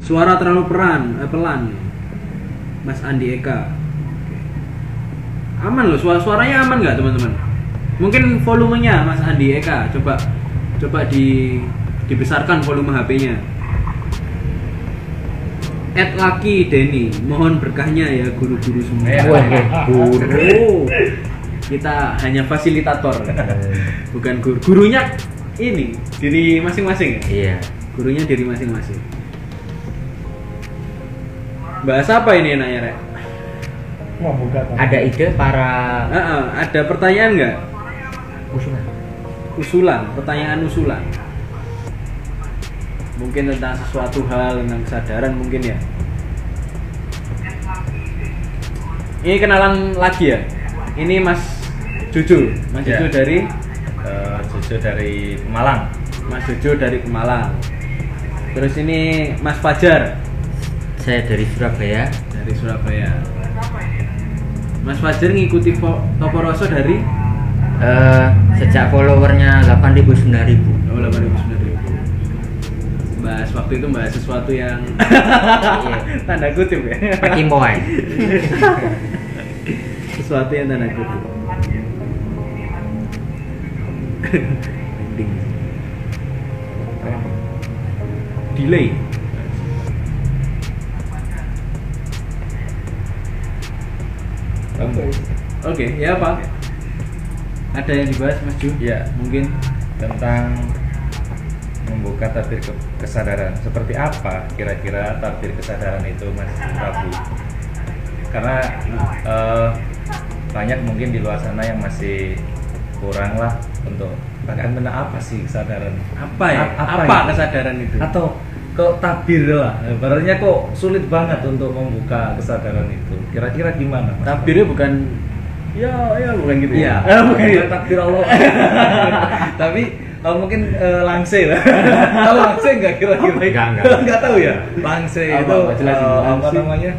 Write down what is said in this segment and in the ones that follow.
Suara terlalu pelan. Mas Andi Eka. Aman loh, suaranya aman nggak teman-teman? Mungkin volumenya Mas Andi Eka, coba dibesarkan volume HP-nya. Lucky Denny, mohon berkahnya ya guru-guru semua. Guru. Kita hanya fasilitator, bukan guru. Gurunya ini diri masing-masing. Iya. Gurunya diri masing-masing. Bahas apa ini enaknya, Rek? Ada ide para ada pertanyaan nggak? usulan. Pertanyaan usulan. Mungkin tentang sesuatu hal, tentang kesadaran mungkin ya. Ini kenalan lagi ya. Ini Mas Jojo Ya. dari Jojo dari Pemalang. Mas Jojo dari Pemalang. Terus ini Mas Fajar Saya dari Surabaya. dari Surabaya. Mas Fajar ngikuti Toporoso dari Sejak followernya 8.000-9.000. oh, 8.000. Waktu itu bahas sesuatu yang tanda kutip ya. Pakimoy. Sesuatu yang tanda kutip. Delay. Oke, ya Pak. Ada yang dibahas Mas Ju? Ya, Mungkin tentang membuka tabir kesadaran. Seperti apa kira-kira tabir kesadaran itu, Mas Prabu? Karena banyak mungkin di luar sana yang masih kurang lah untuk bahkan apa sih kesadaran? apa ya? Apa Apa itu? kesadaran itu? Atau kok tabir lah? Ibaratnya kok sulit banget untuk membuka kesadaran itu. Kira-kira gimana, Mas? Tabirnya bukan ya bukan gitu ya. Iya, Bukan gitu. takbir Allah. Tapi mungkin langse lah. Tahu langse nggak kira-kira? Enggak. Nggak tahu ya. Langse Apa? itu Jelasin. apa Langse. namanya?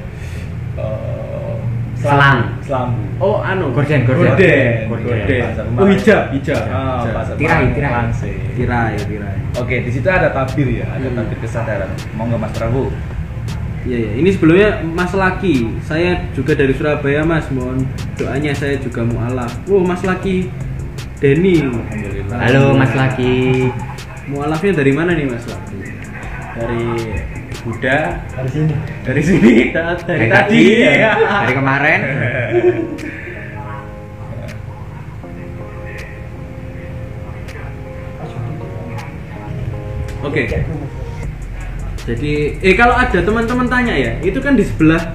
Selang. Selambu. Oh, anu. Gorden. Gorden. Bahasa Oh, Pemalang. hijab. Hijab. Bahasa Tirai. Pemalang, Langse. Tirai. Oke, di situ ada tabir ya, ada tabir kesadaran. Mau nggak Mas Prabu? Iya. Ini sebelumnya Mas Laki. Saya juga dari Surabaya, Mas. Mohon doanya, saya juga mualaf. Oh, Mas Laki Denny. Alhamdulillah. Halo Mas Laki. Mualafnya dari mana nih Mas Laki? Dari Buddha. Dari sini. Dari tadi. ya. Dari kemarin. Oke. Jadi, kalau ada teman-teman tanya ya, itu kan di sebelah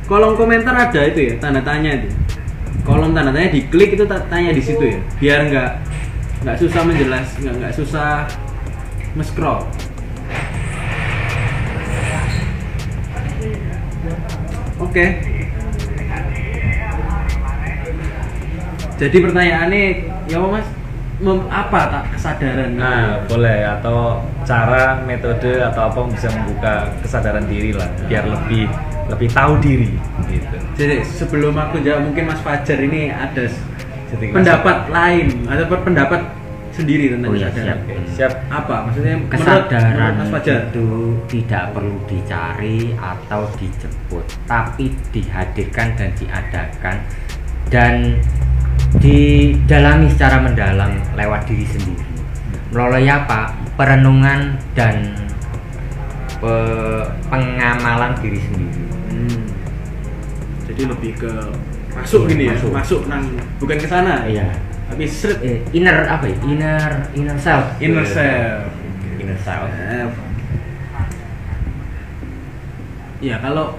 kolom komentar ada itu ya, tanda tanya itu. Kolom tanda tanya diklik itu tanya di situ ya, biar nggak susah nggak susah nge-scroll. Oke. Jadi pertanyaannya, ya Mas, apa tak kesadaran? Nah, boleh, atau cara, metode atau apa bisa membuka kesadaran diri lah, biar lebih tahu diri gitu. Jadi sebelum aku jawab, mungkin Mas Fajar ini ada Sedikit pendapat lain, ada pendapat sendiri tentang Oh iya, kesadaran. Oke, siap. Apa maksudnya? Kesadaran menurut Mas Fajar itu tidak perlu dicari atau dijemput, tapi dihadirkan dan diadakan dan didalami secara mendalam lewat diri sendiri. Melalui apa? Perenungan dan pengamalan diri sendiri. Jadi lebih ke masuk gini ya, masuk bukan ke sana. Iya. Tapi seret Inner apa ya? Inner self. inner self. Inner self. Ya kalau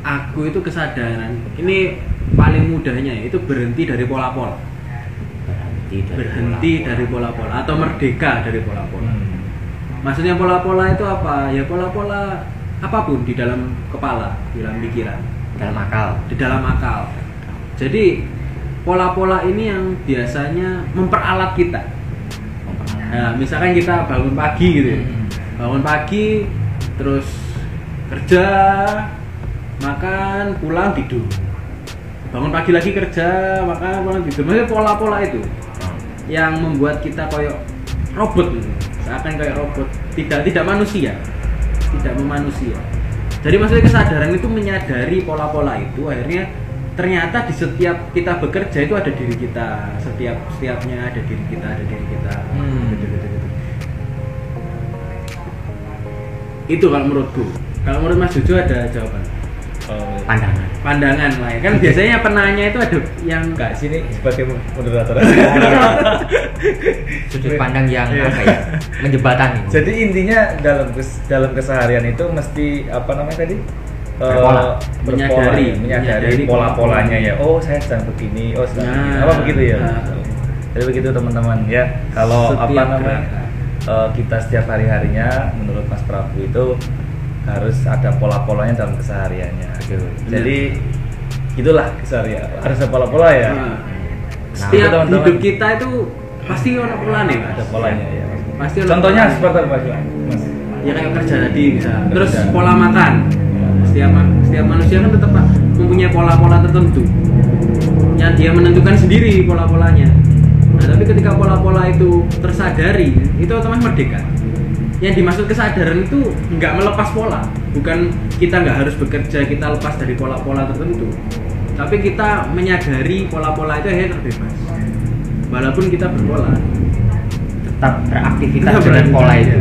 aku itu kesadaran ini paling mudahnya ya, itu berhenti dari pola-pola. Berhenti dari pola-pola atau merdeka dari pola-pola. Maksudnya pola-pola itu apa? Ya pola-pola apapun di dalam kepala, di dalam pikiran, Dalam akal. di dalam akal. Jadi pola-pola ini yang biasanya memperalat kita. Nah, misalkan kita bangun pagi gitu ya. Bangun pagi, terus kerja, makan, pulang, tidur. Bangun pagi lagi kerja, makan, pulang, tidur. Maksudnya pola-pola itu yang membuat kita kayak robot gitu. Seakan kayak robot, tidak manusia. tidak memanusia. Jadi maksudnya kesadaran itu menyadari pola-pola itu, akhirnya ternyata di setiap kita bekerja itu ada diri kita, setiapnya ada diri kita, gitu. Itu kalau menurutku. Kalau menurut Mas Jojo ada jawaban? Pandangan lah ya. Kan biasanya penanya itu ada yang enggak sini sebagai moderator. Sudut pandang yang apa ya? Menjembatani. Jadi intinya dalam keseharian itu mesti apa namanya tadi? Berpola. Menyadari pola-polanya ya. Oh, saya sedang begini. Oh, sedang begini. Apa begitu ya? Jadi begitu teman-teman ya. Kalau apa namanya? Kita setiap hari-harinya menurut Mas Prabu itu harus ada pola-polanya dalam kesehariannya. Jadi itulah keseharian, harus ada pola-pola ya. Setiap hidup kita itu pasti ada polanya, Mas. Ada polanya ya. Pasti contohnya seperti apa, Mas? Ya kayak kerja tadi bisa. Terus pola makan. Setiap manusia kan tetap mempunyai pola-pola tertentu yang dia menentukan sendiri pola-polanya. Nah, tapi ketika pola-pola itu tersadari, itu otomatis merdeka. Yang dimaksud kesadaran itu nggak melepas pola, bukan kita nggak harus bekerja, kita lepas dari pola-pola tertentu, tapi kita menyadari pola-pola itu akhirnya terbebas, walaupun kita berpola, tetap beraktivitas dengan pola itu,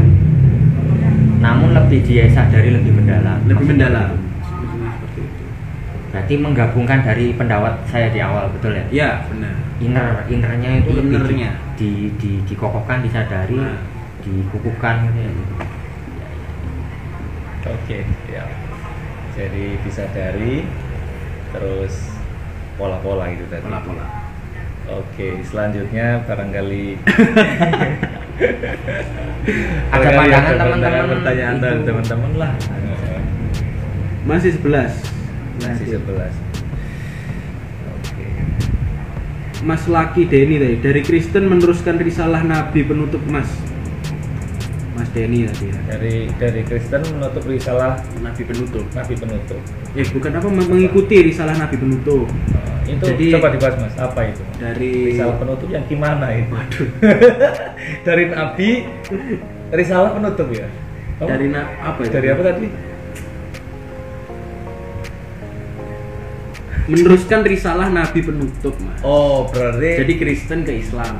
namun lebih dia sadari lebih mendalam. Seperti itu. Berarti menggabungkan dari pendapat saya di awal, betul ya? Iya, benar. Innernya itu Innernya. lebih dikokohkan, disadari. Dikukuhkan gitu ya. Oke, ya. Jadi disadari terus pola-pola itu tadi. Pola-pola. Oke, selanjutnya barangkali Ada pandangan teman-teman, pertanyaan dari teman-teman lah. Masih 11. Masih 11. Oke. Mas Laki Denny tadi, dari Kristen meneruskan risalah Nabi penutup Mas Denny tadi ya. Dari Kristen menutup risalah Nabi penutup. Bukan apa, mengikuti risalah Nabi penutup. Itu jadi, coba dibahas Mas, apa itu? Dari risalah penutup yang gimana itu? Waduh. Dari Nabi risalah penutup ya? Oh? Dari apa itu? Dari apa tadi? Meneruskan risalah Nabi penutup, Mas. Oh, berarti jadi Kristen ke Islam.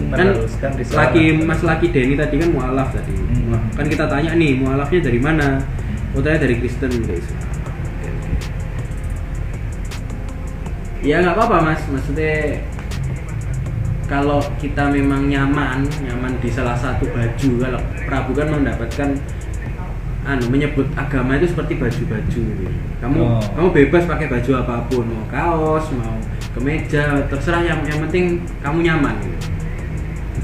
Meneruskan risalah. Mas Laki Denny tadi kan mualaf tadi. Kan kita tanya nih, mualafnya dari mana? Utanya dari Kristen ke Islam. Ya nggak apa-apa, Mas. Maksudnya kalau kita memang nyaman di salah satu baju, kalau Prabu kan mendapatkan menyebut agama itu seperti baju-baju gitu. Kamu bebas pakai baju apapun, mau kaos, mau kemeja, terserah, yang penting kamu nyaman gitu.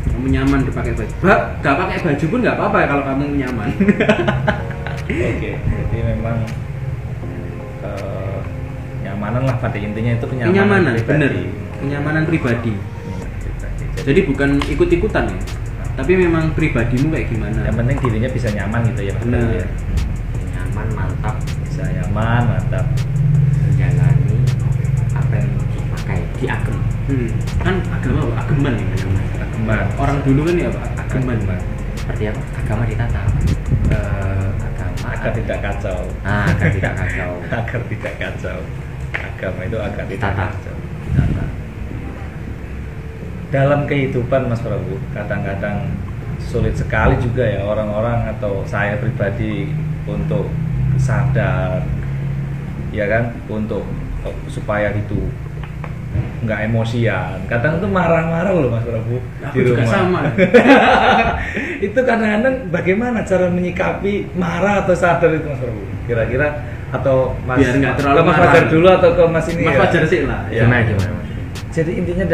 Kamu nyaman dipakai baju. Gak pakai baju pun nggak apa-apa kalau kamu nyaman. Oke, jadi memang kenyamanan lah pada intinya itu kenyamanan pribadi. Bener, kenyamanan pribadi. Jadi bukan ikut-ikutan ya. Tapi memang pribadimu kayak gimana? Yang penting dirinya bisa nyaman gitu ya. Benar. Ya. Nyaman, mantap, bisa nyaman, mantap. Menjalani apa yang dipakai, diagem. Kan agama apa? Ageman ya. Ageman. Orang dulu kan ya apa? Ageman. Seperti apa? Agama ditata. Agama agar tidak kacau. Agar tidak kacau. Agar tidak kacau. Agama itu agar tidak kacau. Ditata. Dalam kehidupan Mas Prabu, kadang-kadang sulit sekali juga ya orang-orang atau saya pribadi untuk sadar, ya kan, untuk supaya itu nggak emosian. Kadang tuh marah-marah loh Mas Prabu di rumah. Juga sama. Itu kadang-kadang bagaimana cara menyikapi marah atau sadar itu Mas Prabu? Kira-kira atau Mas, biar nggak terlalu Mas Fajar dulu atau ke Mas ini? Mas Fajar sih lah. Ya. Gimana? Jadi intinya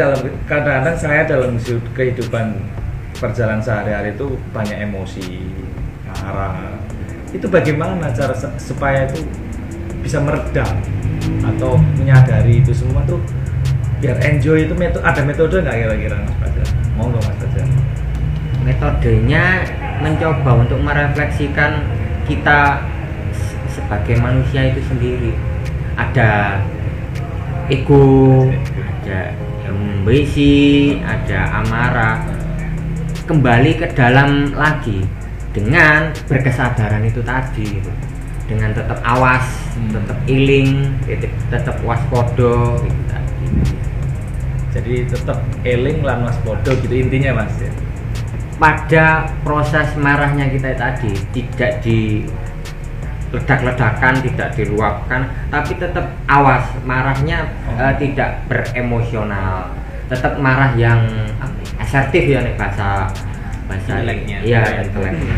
kadang-kadang saya dalam kehidupan perjalanan sehari-hari itu banyak emosi, marah. Itu bagaimana cara supaya itu bisa meredam atau menyadari itu semua tuh biar enjoy itu ada metode nggak kira-kira Mas Fajar? Monggo Mas Fajar. Metodenya mencoba untuk merefleksikan kita sebagai manusia itu sendiri. Ada ego, ada ambisi, ada amarah. Kembali ke dalam lagi, dengan berkesadaran itu tadi gitu. Dengan tetap awas, tetap iling, tetap waspada gitu tadi. Jadi tetap eling lan waspada gitu intinya Mas ya. Pada proses marahnya kita tadi tidak di ledak-ledakan, tidak diluapkan, tapi tetap awas marahnya, tidak beremosional, tetap marah yang asertif ya nih bahasa inteleknya. Iya, inteleknya.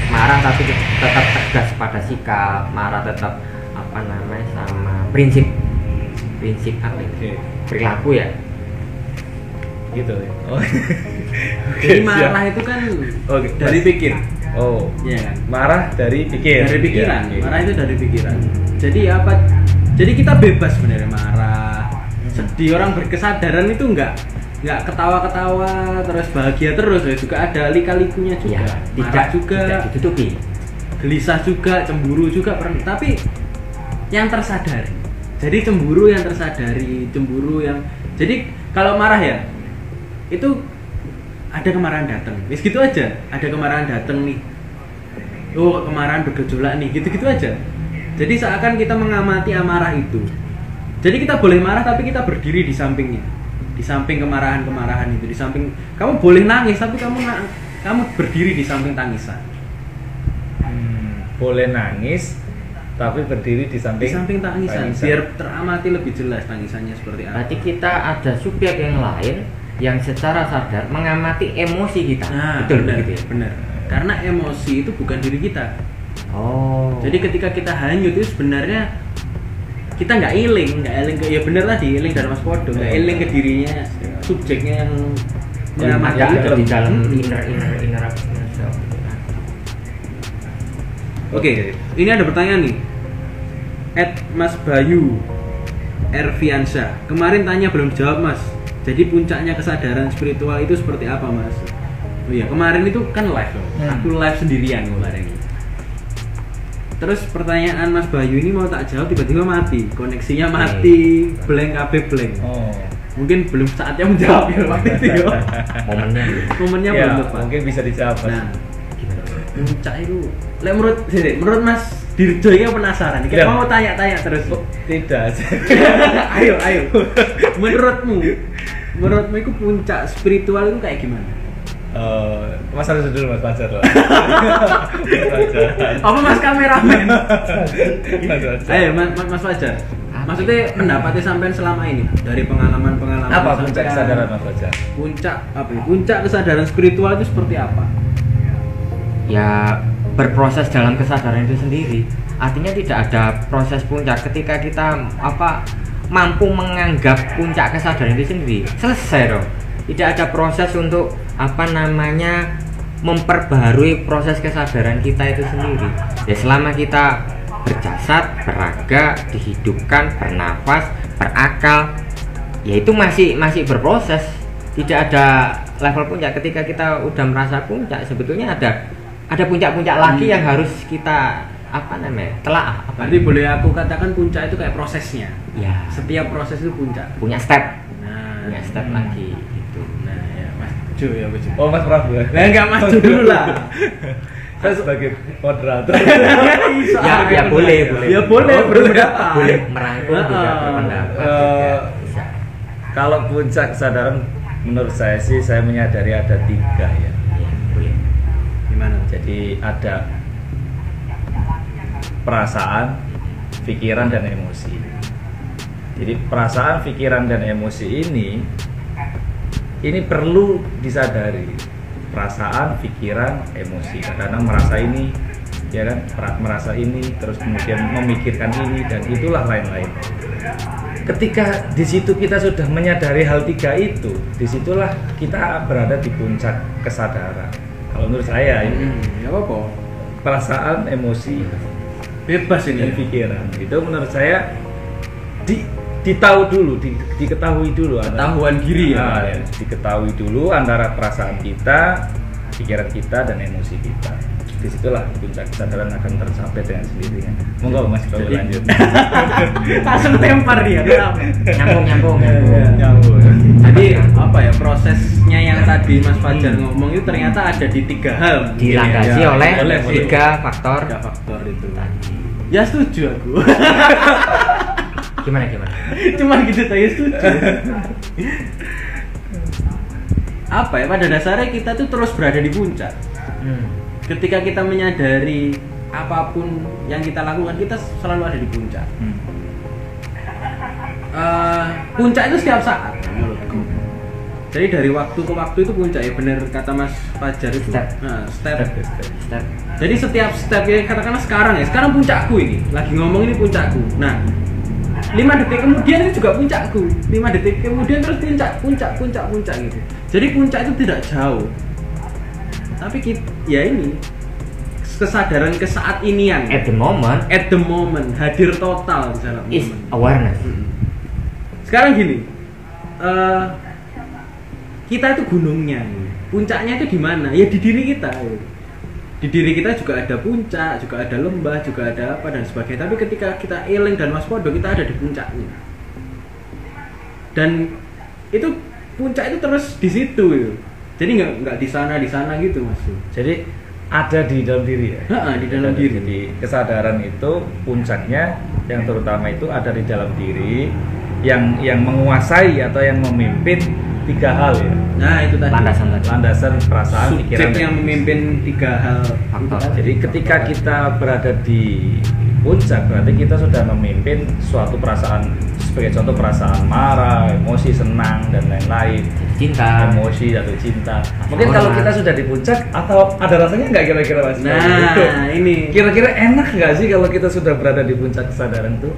Marah tapi tetap tegas pada sikap, marah tetap apa namanya sama prinsip apa itu? Perilaku ya. Gitu ya. Oh. Jadi marah itu kan dari pikir. Oh, iya kan? Marah dari pikir. Dari pikiran. Ya, Marah itu dari pikiran. Jadi apa? Jadi kita bebas sebenarnya marah, sedih. Orang berkesadaran itu enggak ketawa-ketawa terus bahagia terus ya, juga ada lika-likunya juga. Ya, Marah juga, tidak ditutupi. gelisah juga, cemburu juga pernah. Tapi yang tersadari. Jadi cemburu yang tersadari, cemburu yang. Jadi kalau marah ya itu ada kemarahan datang, wis gitu aja. Ada kemarahan datang nih, oh kemarahan bergejolak nih, gitu-gitu aja. Jadi seakan kita mengamati amarah itu. Jadi kita boleh marah tapi kita berdiri di sampingnya, di samping kemarahan itu, di samping kamu boleh nangis tapi kamu berdiri di samping tangisan. Boleh nangis tapi berdiri di samping tangisan. Biar teramati lebih jelas tangisannya seperti apa. Berarti kita ada subjek yang lain yang secara sadar mengamati emosi kita. Betul benar, begitu ya? Benar. Karena emosi itu bukan diri kita. Oh. Jadi ketika kita hanyut itu sebenarnya kita nggak iling ke, ya benar tadi iling dan waspada, nggak iling ke dirinya, subjeknya yang mengamati ada di dalam inner. Oke, ini ada pertanyaan nih. Mas Bayu Erviansyah. Kemarin tanya belum jawab Mas. Jadi puncaknya kesadaran spiritual itu seperti apa Mas? Oh iya, kemarin itu kan live loh. Aku live sendirian kemarin. Terus pertanyaan Mas Bayu ini mau tak jawab tiba-tiba mati, koneksinya mati, blank blank. Oh. Mungkin belum saatnya menjawab ya waktu itu ya. Momennya Ya, belum tepat. mungkin bisa dijawab. Nah, puncak itu, menurut Mas Dirjo ini penasaran. Kita mau tanya-tanya terus. Tidak. ayo. Menurutmu itu puncak spiritual itu kayak gimana? Mas harus dulu Mas Fajar lah. Apa Mas kameramen? Mas Fajar. Ayo Mas Fajar. Maksudnya pendapatnya sampean selama ini dari pengalaman Apa puncak kesadaran Mas Fajar? Puncak kesadaran spiritual itu seperti apa? Ya berproses dalam kesadaran itu sendiri. Artinya tidak ada proses puncak ketika kita mampu menganggap puncak kesadaran itu sendiri. Selesai dong. Tidak ada proses untuk memperbaharui proses kesadaran kita itu sendiri. Ya selama kita berjasad, beraga, dihidupkan, bernafas, berakal, ya itu masih berproses. Tidak ada level puncak. Ketika kita udah merasa puncak, sebetulnya ada puncak-puncak lagi yang harus kita telaah. Berarti boleh aku katakan puncak itu kayak prosesnya. Ya. Setiap proses itu puncak. Punya step. Nah, Punya step lagi gitu. Nah, ya Mas Jo ya Mas Jo. Oh Mas Prabu. Lah enggak Mas Jo dulu lah. Saya sebagai moderator. Ya boleh. Ya boleh berpendapat. Boleh merangkul juga berpendapat. Bisa. Kalau puncak kesadaran menurut saya sih saya menyadari ada 3 ya. Ya, boleh. Gimana? Jadi ada perasaan, pikiran dan emosi. Jadi perasaan, pikiran dan emosi ini perlu disadari. Perasaan, pikiran, emosi. Kadang merasa ini, ya kan, merasa ini, terus kemudian memikirkan ini dan itulah lain-lain. Ketika di situ kita sudah menyadari hal 3 itu, disitulah kita berada di puncak kesadaran. Kalau menurut saya ini, nggak apa-apa. perasaan, emosi, Bebas dan ini. pikiran. Itu menurut saya diketahui dulu Ketahuan diri ya. Diketahui dulu antara perasaan kita, pikiran kita dan emosi kita. disitulah puncak kesadaran akan tercapai dengan sendirinya. Monggo Mas Bawu Jadi- lanjut. Langsung tempar dia. Kenapa? Nyambung. Nyambung. Jadi apa ya, prosesnya yang tadi Mas Fajar ngomong itu ternyata ada di 3 hal. Dilandasi Ya, oleh boleh. 3 faktor. 3 faktor itu. Ya setuju aku. Gimana? Cuman gitu saya setuju. Apa ya, pada dasarnya kita tuh terus berada di puncak. Ketika kita menyadari apapun yang kita lakukan, kita selalu ada di puncak. Puncak itu setiap saat menurutku. Jadi dari waktu ke waktu itu puncak, ya benar kata Mas Fajar itu. Step. Nah, step. Step. Jadi setiap step ya, katakanlah sekarang puncakku ini, lagi ngomong ini puncakku. Nah, 5 detik kemudian itu juga puncakku. 5 detik kemudian terus puncak gitu. Jadi puncak itu tidak jauh. Tapi ya ini kesadaran ke saat inian. At the moment Hadir total di sana. is awareness. Sekarang gini, kita itu gunungnya, puncaknya itu di mana? Ya di diri kita. Di diri kita juga ada puncak, juga ada lembah, juga ada apa dan sebagainya. Tapi ketika kita eling dan waspada, kita ada di puncaknya. Dan itu puncak itu terus di situ. Jadi nggak di sana gitu Mas. Jadi ada di dalam diri ya. Di dalam diri. Jadi kesadaran itu puncaknya yang terutama itu ada di dalam diri, yang menguasai atau yang memimpin 3 hal ya. Nah itu tadi. Landasan perasaan, pikiran, Subjek yang memimpin 3 hal Faktor. Jadi ketika kita berada di puncak berarti kita sudah memimpin suatu perasaan, sebagai contoh perasaan marah, emosi, senang dan lain-lain. Cinta. Emosi atau cinta. Mungkin kalau kita sudah di puncak atau ada rasanya nggak kira-kira Mas? Nah, ini Kira-kira enak nggak sih kalau kita sudah berada di puncak kesadaran tuh?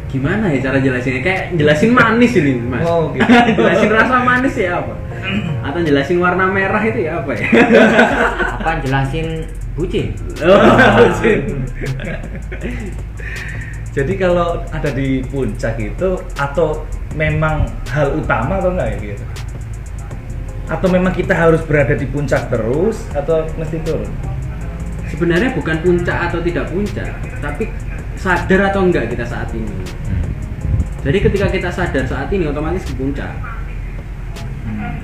gimana ya cara jelasinnya? Kayak jelasin manis ini Mas. Oh, gitu. Jelasin rasa manis ya apa? Atau jelasin warna merah itu ya apa ya? Apa jelasin bucin? Jadi kalau ada di puncak itu atau memang hal utama atau enggak ya gitu? Atau memang kita harus berada di puncak terus atau mesti turun? Sebenarnya bukan puncak atau tidak puncak, tapi sadar atau enggak kita saat ini. Jadi ketika kita sadar saat ini otomatis di puncak.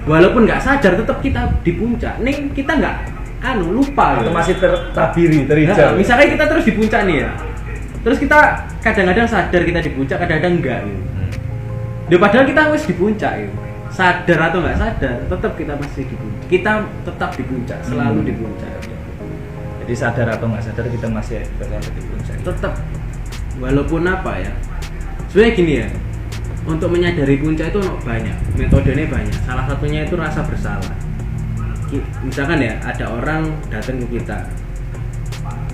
Walaupun nggak sadar tetap kita di puncak. Nih kita nggak lupa Atau gitu. masih tertabiri, Nah, terhijau? misalnya kita terus di puncak nih ya. Terus kita kadang-kadang sadar kita di puncak, kadang-kadang enggak gitu. Ya, padahal kita wis di puncak gitu. Sadar atau nggak sadar, tetap kita masih di puncak. Kita tetap di puncak, selalu di puncak. Jadi sadar atau nggak sadar kita masih berada di puncak. Tetap walaupun apa ya. Sebenarnya gini ya. Untuk menyadari puncak itu banyak, metodenya banyak. Salah satunya itu rasa bersalah. Misalkan ya, ada orang datang ke kita.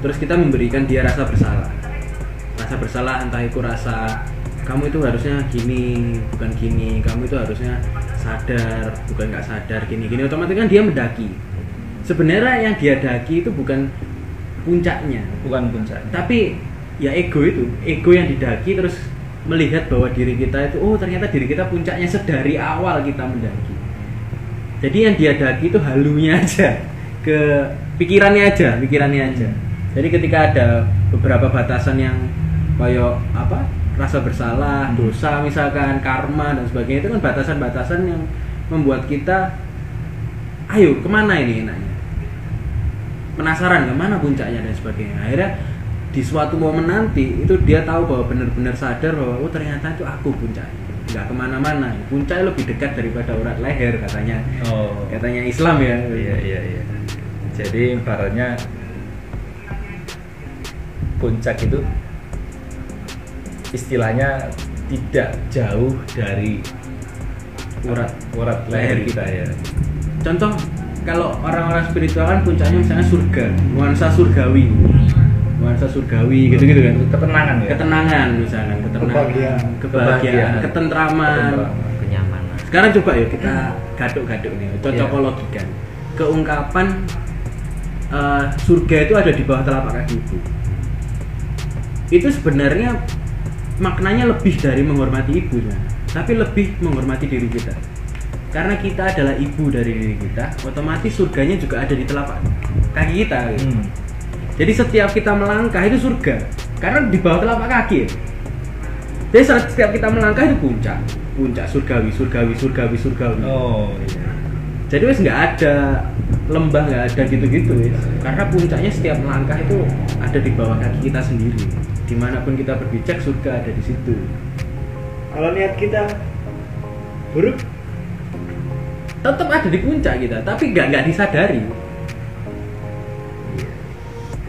Terus kita memberikan dia rasa bersalah. Rasa bersalah entah itu rasa kamu itu harusnya gini, bukan gini. Kamu itu harusnya sadar, bukan nggak sadar, gini-gini. Otomatis kan dia mendaki. Sebenarnya yang dia daki itu bukan puncaknya, Bukan puncak. tapi ya ego itu, ego yang didaki terus melihat bahwa diri kita itu, oh ternyata diri kita puncaknya sedari awal kita mendaki. Jadi yang dia daki itu halunya aja, ke pikirannya aja. Jadi ketika ada beberapa batasan yang kayak apa, rasa bersalah, dosa misalkan, karma dan sebagainya, itu kan batasan-batasan yang membuat kita, ayo kemana ini enaknya, penasaran kemana puncaknya dan sebagainya. Akhirnya di suatu momen nanti itu dia tahu bahwa benar-benar sadar bahwa oh ternyata itu aku puncaknya, nggak kemana-mana. Puncaknya lebih dekat daripada urat leher katanya. Katanya Islam ya. Iya. Jadi ibaratnya puncak itu istilahnya tidak jauh dari urat leher kita ya. Contoh kalau orang-orang spiritual kan puncaknya misalnya surga, nuansa surgawi gitu-gitu kan. Ketenangan ya. Ketenangan misalkan, kebahagiaan, ketentraman. Kenyamanan. Sekarang coba yuk kita gaduk-gaduk nih, cocokologikan. Keungkapan surga itu ada di bawah telapak kaki ibu. Itu sebenarnya maknanya lebih dari menghormati ibunya, tapi lebih menghormati diri kita. Karena kita adalah ibu dari diri kita, otomatis surganya juga ada di telapak kaki kita. Gitu. Jadi setiap kita melangkah itu surga, karena di bawah telapak kaki. Ya. Jadi setiap kita melangkah itu puncak surgawi. Oh iya. Jadi wes nggak ada lembah, nggak ada gitu-gitu wes. Karena puncaknya setiap melangkah itu ada di bawah kaki kita sendiri. Dimanapun kita berpijak, surga ada di situ. Kalau niat kita buruk, tetap ada di puncak kita, tapi nggak disadari.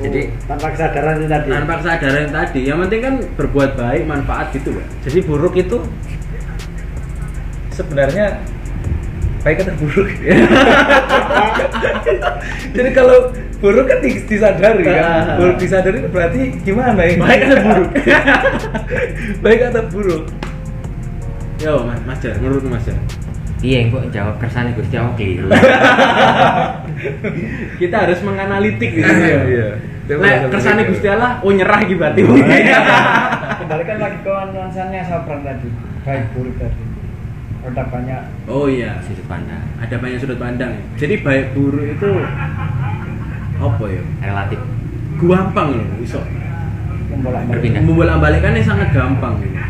Jadi tanpa kesadaran itu tadi. Tanpa kesadaran tadi, yang penting kan berbuat baik, manfaat gitu kan. Jadi buruk itu sebenarnya baik atau buruk? Jadi kalau buruk kan disadari kan. Buruk disadari berarti gimana ya? Baik atau buruk? Baik atau buruk? Yo, Mas Jar, menurut Mas Jar. iya kok jawab kersane Gusti Allah keliru. Kita harus menganalitik gitu. Iya. Lek kersane Gusti Allah, oh nyerah iki berarti. Kembalikan lagi ke nuansanya Sabran tadi, baik buruk tadi. Ada banyak. Oh iya, Sudut pandang ada banyak sudut pandang. Jadi baik buruk itu apa ya? relatif. Gampang loh, iso. Berpindah. Membolak-balikannya sangat gampang gitu.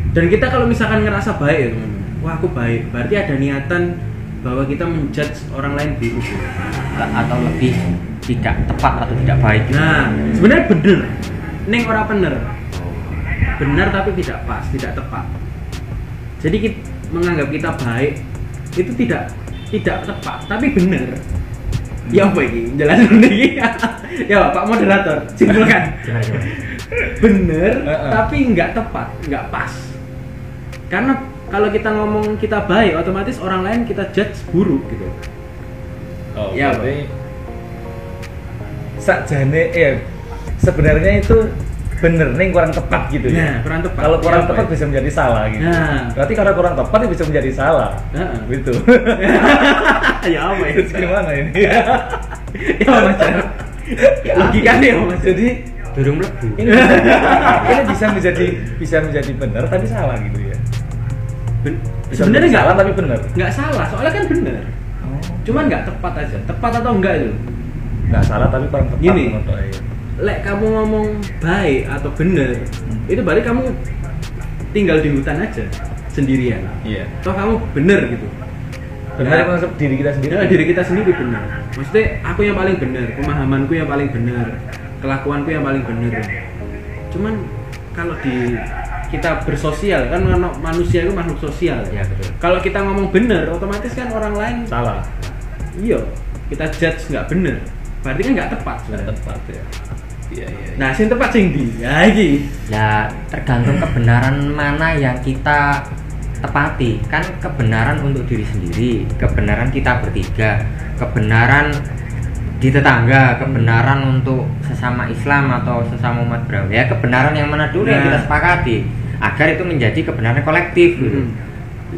Dan kita kalau misalkan ngerasa baik ya teman-teman, wah aku baik, berarti ada niatan bahwa kita menjudge orang lain buruk gitu. Atau lebih tidak tepat atau tidak baik. Nah, sebenarnya bener. Neng ora bener. Benar tapi tidak pas, tidak tepat. Jadi kita menganggap kita baik itu tidak tepat, tapi benar. Ya apa ini? Jelasin lagi. Ya Pak Moderator, simpulkan. Bener, tapi nggak tepat, nggak pas. Karena kalau kita ngomong kita baik, otomatis orang lain kita judge buruk gitu. Oh, ya, berarti sakjane sebenarnya itu bener nih kurang tepat gitu ya. Nah, kurang tepat. Kalau kurang Ya, tepat ya? bisa menjadi salah gitu. Nah. Berarti kalau kurang tepat ya bisa menjadi salah. Gitu. Ya apa ya? Terus gimana ini? Ya Mas Jar. Logikanya ya Mas. Jadi Durung mlebu. ini bisa menjadi benar tapi salah gitu ya. Bisa Sebenarnya menjadi nggak salah tapi benar. nggak salah, soalnya kan bener. Cuman nggak tepat aja. Tepat atau enggak itu? Nggak salah tapi kurang tepat. Gini. menurut saya. Lek kamu ngomong baik atau bener, itu berarti kamu tinggal di hutan aja sendirian. Iya. Toh kamu bener gitu. Benar Nah, maksud diri kita sendiri. ya, diri kita sendiri bener. Maksudnya aku yang paling bener, pemahamanku yang paling bener, kelakuanku yang paling bener. Cuman kalau kita bersosial kan manusia itu makhluk sosial. Ya betul. Kalau kita ngomong bener, otomatis kan orang lain Salah. iya kita judge nggak bener, berarti kan nggak tepat. Nggak tepat ya. Iya. Nah, sing tepat sing ndi? Ya iki. Ya tergantung kebenaran mana yang kita tepati. Kan kebenaran untuk diri sendiri, kebenaran kita bertiga, kebenaran di tetangga, kebenaran untuk sesama Islam atau sesama umat beragama. Ya kebenaran yang mana dulu yang kita sepakati agar itu menjadi kebenaran kolektif gitu.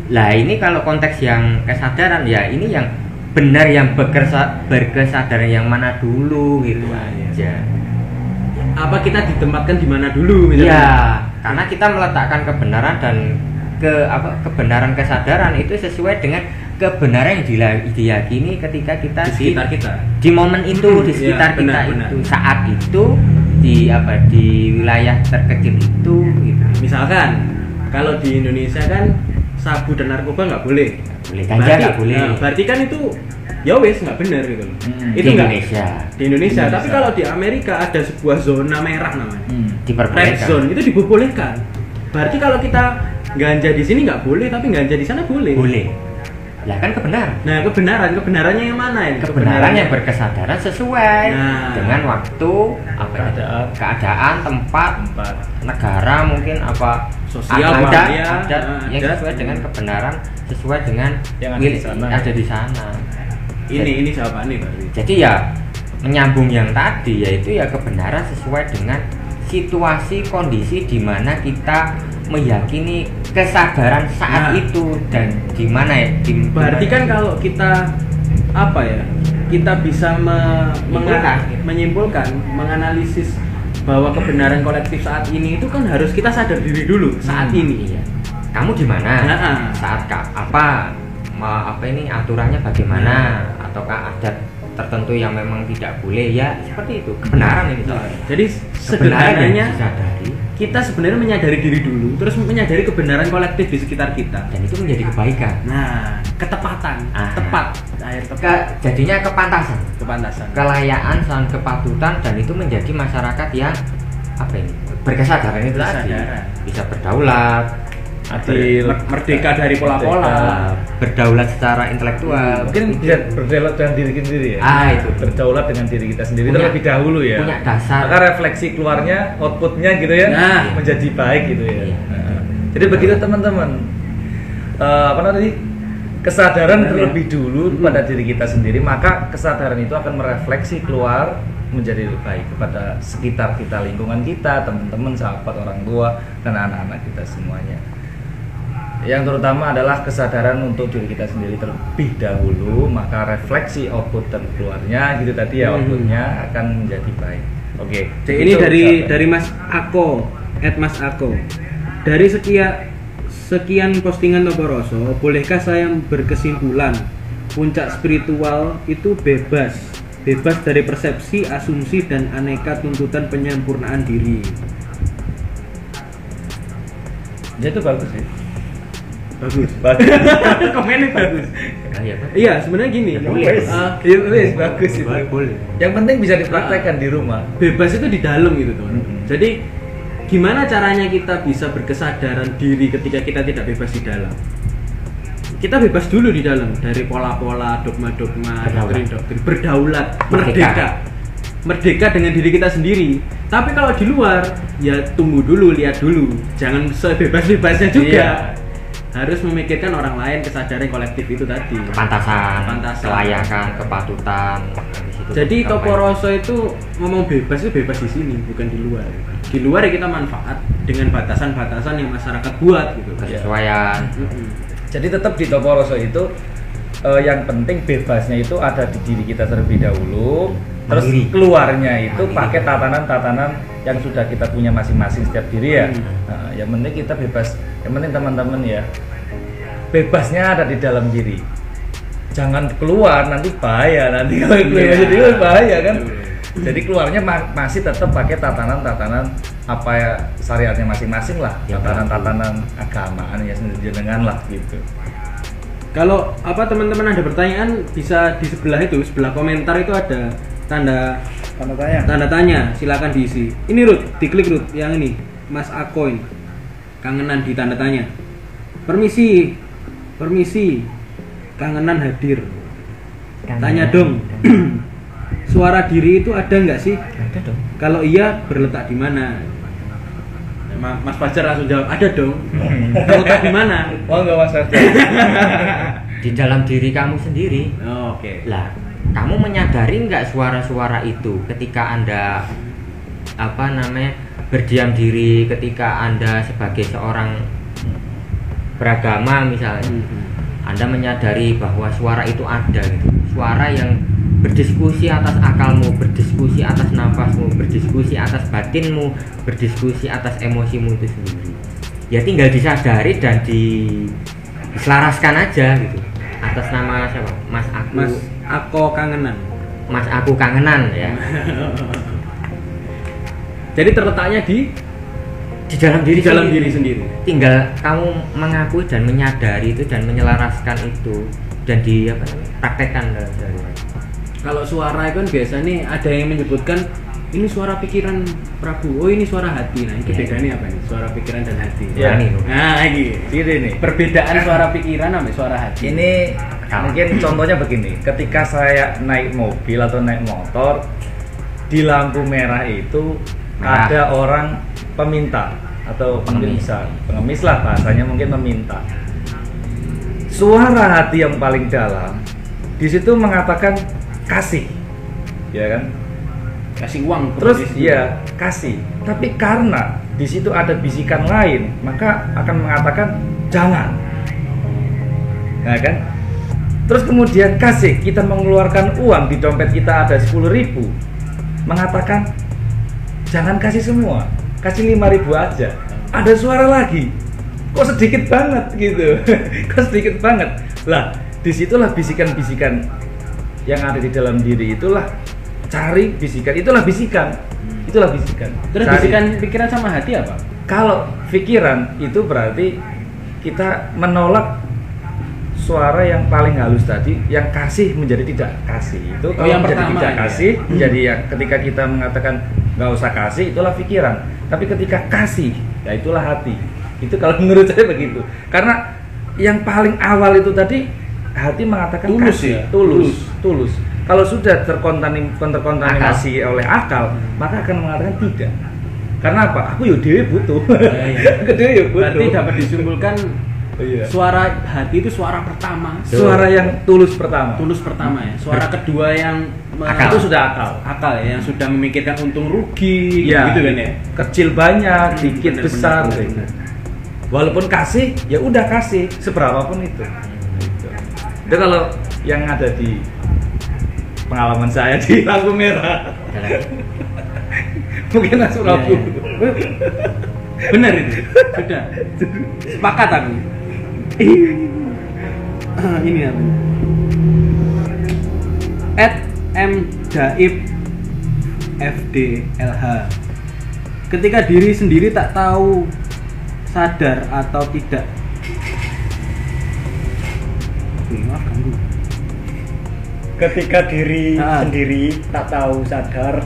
Lah ini kalau konteks yang kesadaran ya ini yang benar yang berkesadaran yang mana dulu gitu aja. Apa kita ditempatkan di mana dulu misalnya? Iya, karena kita meletakkan kebenaran dan kebenaran kesadaran itu sesuai dengan kebenaran yang diyakini ketika kita Di sekitar kita. di momen itu di sekitar Iya, kita benar. itu saat itu di wilayah terkecil itu gitu. Misalkan kalau di Indonesia kan sabu dan narkoba nggak boleh. Boleh ganja nggak boleh. Nah, berarti kan itu ya wes nggak benar gitu loh. Di Itu nggak Indonesia di Indonesia. Indonesia. Tapi kalau di Amerika ada sebuah zona merah namanya. Red diperbolehkan. zone itu diperbolehkan. Berarti kalau kita ganja di sini nggak boleh, tapi ganja di sana boleh. Boleh. Lah kan kebenaran. Nah, kebenarannya yang mana ini? Kebenaran yang berkesadaran sesuai Nah. dengan waktu, keadaan, tempat, negara mungkin apa Sosial, adat, budaya, adat yang adat. sesuai dengan kebenaran, sesuai dengan Yang ada di sana. ada di sana. Ini jawabannya berarti. Jadi ya menyambung yang tadi yaitu ya kebenaran sesuai dengan situasi kondisi di mana kita meyakini kesadaran saat Nah. itu dan di mana ya Berarti kan kalau kita apa ya? Kita bisa menyimpulkan, menganalisis bahwa kebenaran kolektif saat ini itu kan harus kita sadar diri dulu saat ini. Iya. Kamu di mana? Nah. Saat apa ini aturannya bagaimana? Ataukah adat tertentu yang memang tidak boleh, ya seperti itu kebenaran ini soalnya. Jadi Kebenaran yang sederhananya disadari kita sebenarnya menyadari diri dulu, terus menyadari kebenaran kolektif di sekitar kita. dan itu menjadi kebaikan. Nah, ketepatan, tepat, akhir tepat, Jadinya kepantasan, kepantasan. kelayaan dan kepatutan, dan itu menjadi masyarakat yang apa ini berkesadaran itu tadi, Berkesadaran. bisa berdaulat, Adil, Merdeka dari pola-pola. berdaulat secara intelektual, mungkin bisa berdaulat dengan diri sendiri ya. itu Berdaulat dengan diri kita sendiri Punya- terlebih dahulu ya. punya dasar. Maka refleksi keluarnya, outputnya gitu ya, Nah. menjadi baik gitu ya. Iya. Nah, jadi begitu teman-teman. Apa namanya? Kesadaran terlebih dulu pada diri kita sendiri, maka kesadaran itu akan merefleksi keluar menjadi lebih baik kepada sekitar kita, lingkungan kita, teman-teman, sahabat, orang tua, dan anak-anak kita semuanya. Yang terutama adalah kesadaran untuk diri kita sendiri terlebih dahulu, maka refleksi output dan keluarnya gitu tadi ya, outputnya akan menjadi baik. Oke. Ini Itu dari sahabat. Mas Ako, @Mas Ako. Dari sekian postingan Toporoso, bolehkah saya berkesimpulan puncak spiritual itu bebas dari persepsi, asumsi, dan aneka tuntutan penyempurnaan diri. Ya, itu bagus sih. Bagus. Bagus. Komennya bagus. iya Pak. Iya, sebenarnya gini. Boleh. Iya, wes, bagus itu. Boleh. Yang penting bisa dipraktekkan di rumah. Bebas itu di dalam gitu, teman. Mhm. Jadi gimana caranya kita bisa berkesadaran diri ketika kita tidak bebas di dalam? Kita bebas dulu di dalam dari pola-pola, dogma-dogma, Berdaulat. doktrin-doktrin, berdaulat, Merdeka. merdeka dengan diri kita sendiri. Tapi kalau di luar, ya tunggu dulu, lihat dulu, jangan sebebas-bebasnya juga. Iya. Harus memikirkan orang lain, kesadaran kolektif itu tadi. Kepantasan, Kepantasan. kelayakan, kepatutan. Habis itu Jadi tercapai. Toporoso itu ngomong bebas itu bebas di sini, bukan di luar. Di luar ya kita manfaat dengan batasan-batasan yang masyarakat buat gitu. kesesuaian. Mm-mm. Jadi tetap di Toporoso itu yang penting bebasnya itu ada di diri kita terlebih dahulu. Terus Mandiri. keluarnya itu Mandiri. pakai tatanan-tatanan yang sudah kita punya masing-masing setiap diri ya. Nah, yang penting kita bebas. Yang penting teman-teman ya, bebasnya ada di dalam diri. Jangan keluar, nanti bahaya. Nanti kalau keluar Iya. jadi bahaya kan. Jadi keluarnya masih tetap pakai tatanan-tatanan apa ya syariatnya masing-masing lah, Ya, tatanan-tatanan agamaan ya jenengan lah gitu. Kalau apa teman-teman ada pertanyaan bisa di sebelah itu, sebelah komentar itu ada tanda tanya, silakan diisi. Ini Ruth, diklik Ruth, yang ini Mas Ako ini. Kangenan di tanda tanya. Permisi. Kangenan hadir. Tanya dong. Suara diri itu ada nggak sih? Ada dong. Kalau iya, berletak di mana? Mas Fajar langsung jawab, ada dong. Terletak di mana? Wah nggak Mas Ardi. Di dalam diri kamu sendiri. Oh, oke. Lah, kamu menyadari nggak suara-suara itu ketika Anda berdiam diri, ketika Anda sebagai seorang beragama misalnya, Anda menyadari bahwa suara itu ada gitu. Suara yang berdiskusi atas akalmu, berdiskusi atas nafasmu, berdiskusi atas batinmu, berdiskusi atas emosimu itu sendiri. Ya tinggal disadari dan diselaraskan aja gitu. Atas nama siapa? Mas Ako kangenan. Mas aku kangenan ya. Jadi terletaknya di Dalam diri dalam sendiri. diri sendiri. Tinggal kamu mengakui dan menyadari itu dan menyelaraskan itu dan praktekkan dalam sehari-hari. Kalau suara itu kan biasanya ada yang menyebutkan ini suara pikiran Prabu. Oh, ini suara hati. Nah, ini Ya. bedanya apa nih? Suara pikiran dan hati. Ya. Nah, ini Ini nih. perbedaan suara pikiran sama suara hati. Ini mungkin contohnya begini, ketika saya naik mobil atau naik motor di lampu merah itu Merah. ada orang peminta atau mungkin Pengemis. bisa pengemis lah bahasanya, mungkin meminta. Suara hati yang paling dalam di situ mengatakan kasih, ya kan? Kasih uang. Terus kepada iya kasih, tapi karena di situ ada bisikan lain, maka akan mengatakan jangan, nah kan? Terus kemudian kasih, kita mengeluarkan uang di dompet kita ada 10.000, mengatakan jangan kasih semua, kasih 5.000 aja. Ada suara lagi, kok sedikit banget gitu, kok sedikit banget. Lah, disitulah bisikan-bisikan yang ada di dalam diri itulah cari bisikan, itulah bisikan. Terus Cari. bisikan pikiran sama hati apa? Kalau pikiran itu berarti kita menolak suara yang paling halus tadi, yang kasih menjadi tidak kasih. Itu kalau yang menjadi pertama tidak ya? kasih, menjadi yang ketika kita mengatakan nggak usah kasih, itulah pikiran. Tapi ketika kasih, ya itulah hati. Itu kalau menurut saya begitu. Karena yang paling awal itu tadi hati mengatakan Tulus kasih, ya? tulus. Kalau sudah terkontaminasi oleh akal, maka akan mengatakan tidak. Karena apa? Aku yo dhewe butuh. Aku dhewe yo butuh. Berarti dapat disimpulkan Iya. suara hati itu suara pertama, Suara yang tulus pertama. tulus pertama ya. Suara kedua yang Akal. Itu sudah akal. ya, yang sudah memikirkan untung rugi, Iya. gitu kan ya. Kecil banyak, dikit Benar, besar. benar, benar. Walaupun kasih, ya udah kasih seberapapun itu. Gitu. Itu kalau yang ada di pengalaman saya di lampu merah. Mungkin langsung Iya, lampu. iya. Benar itu. Sudah. Sepakat aku. Ini apa? @mjaib FDLH. Ketika diri sendiri tak tahu sadar atau tidak. Maaf ganggu. Ketika diri Ah. sendiri tak tahu sadar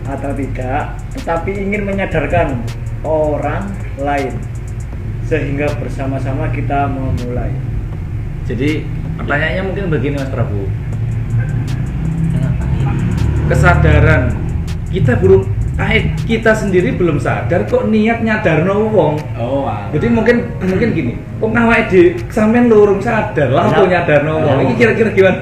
atau tidak, tetapi ingin menyadarkan orang lain sehingga bersama-sama kita memulai. Jadi pertanyaannya mungkin begini Mas Prabu. Ngapain? Kesadaran kita sendiri belum sadar kok niat nyadarno wong. Oh, wow. Jadi mungkin gini, kok awake dhewe sampean lurung sadar lah kok nyadarno wong. Ini kira-kira gimana?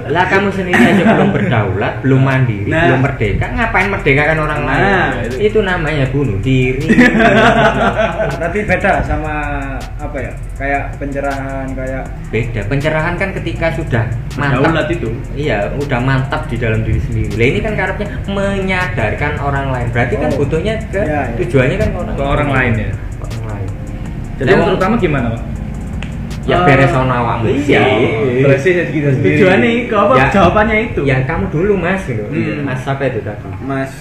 Lah kamu sendiri aja belum berdaulat, belum mandiri, Nah. belum merdeka, ngapain merdekakan orang lain? Nah, itu namanya bunuh diri. Berarti beda sama apa ya? Kayak pencerahan, kayak Beda. Pencerahan kan ketika sudah Daulat mantap. itu. Iya, udah mantap di dalam diri sendiri. Lah ini kan karepnya menyadarkan orang lain. Berarti kan Oh. butuhnya ke Iya, iya. tujuannya kan Ke orang lain ya. Orang lain. Jadi Lah, yang terutama gimana, Pak? ya beres ono awakmu. Iya. Bersih ya kita sendiri. Tujuannya itu apa? Ya. Jawabannya itu. Ya kamu dulu Mas gitu. Hmm. Mas siapa itu tadi? Mas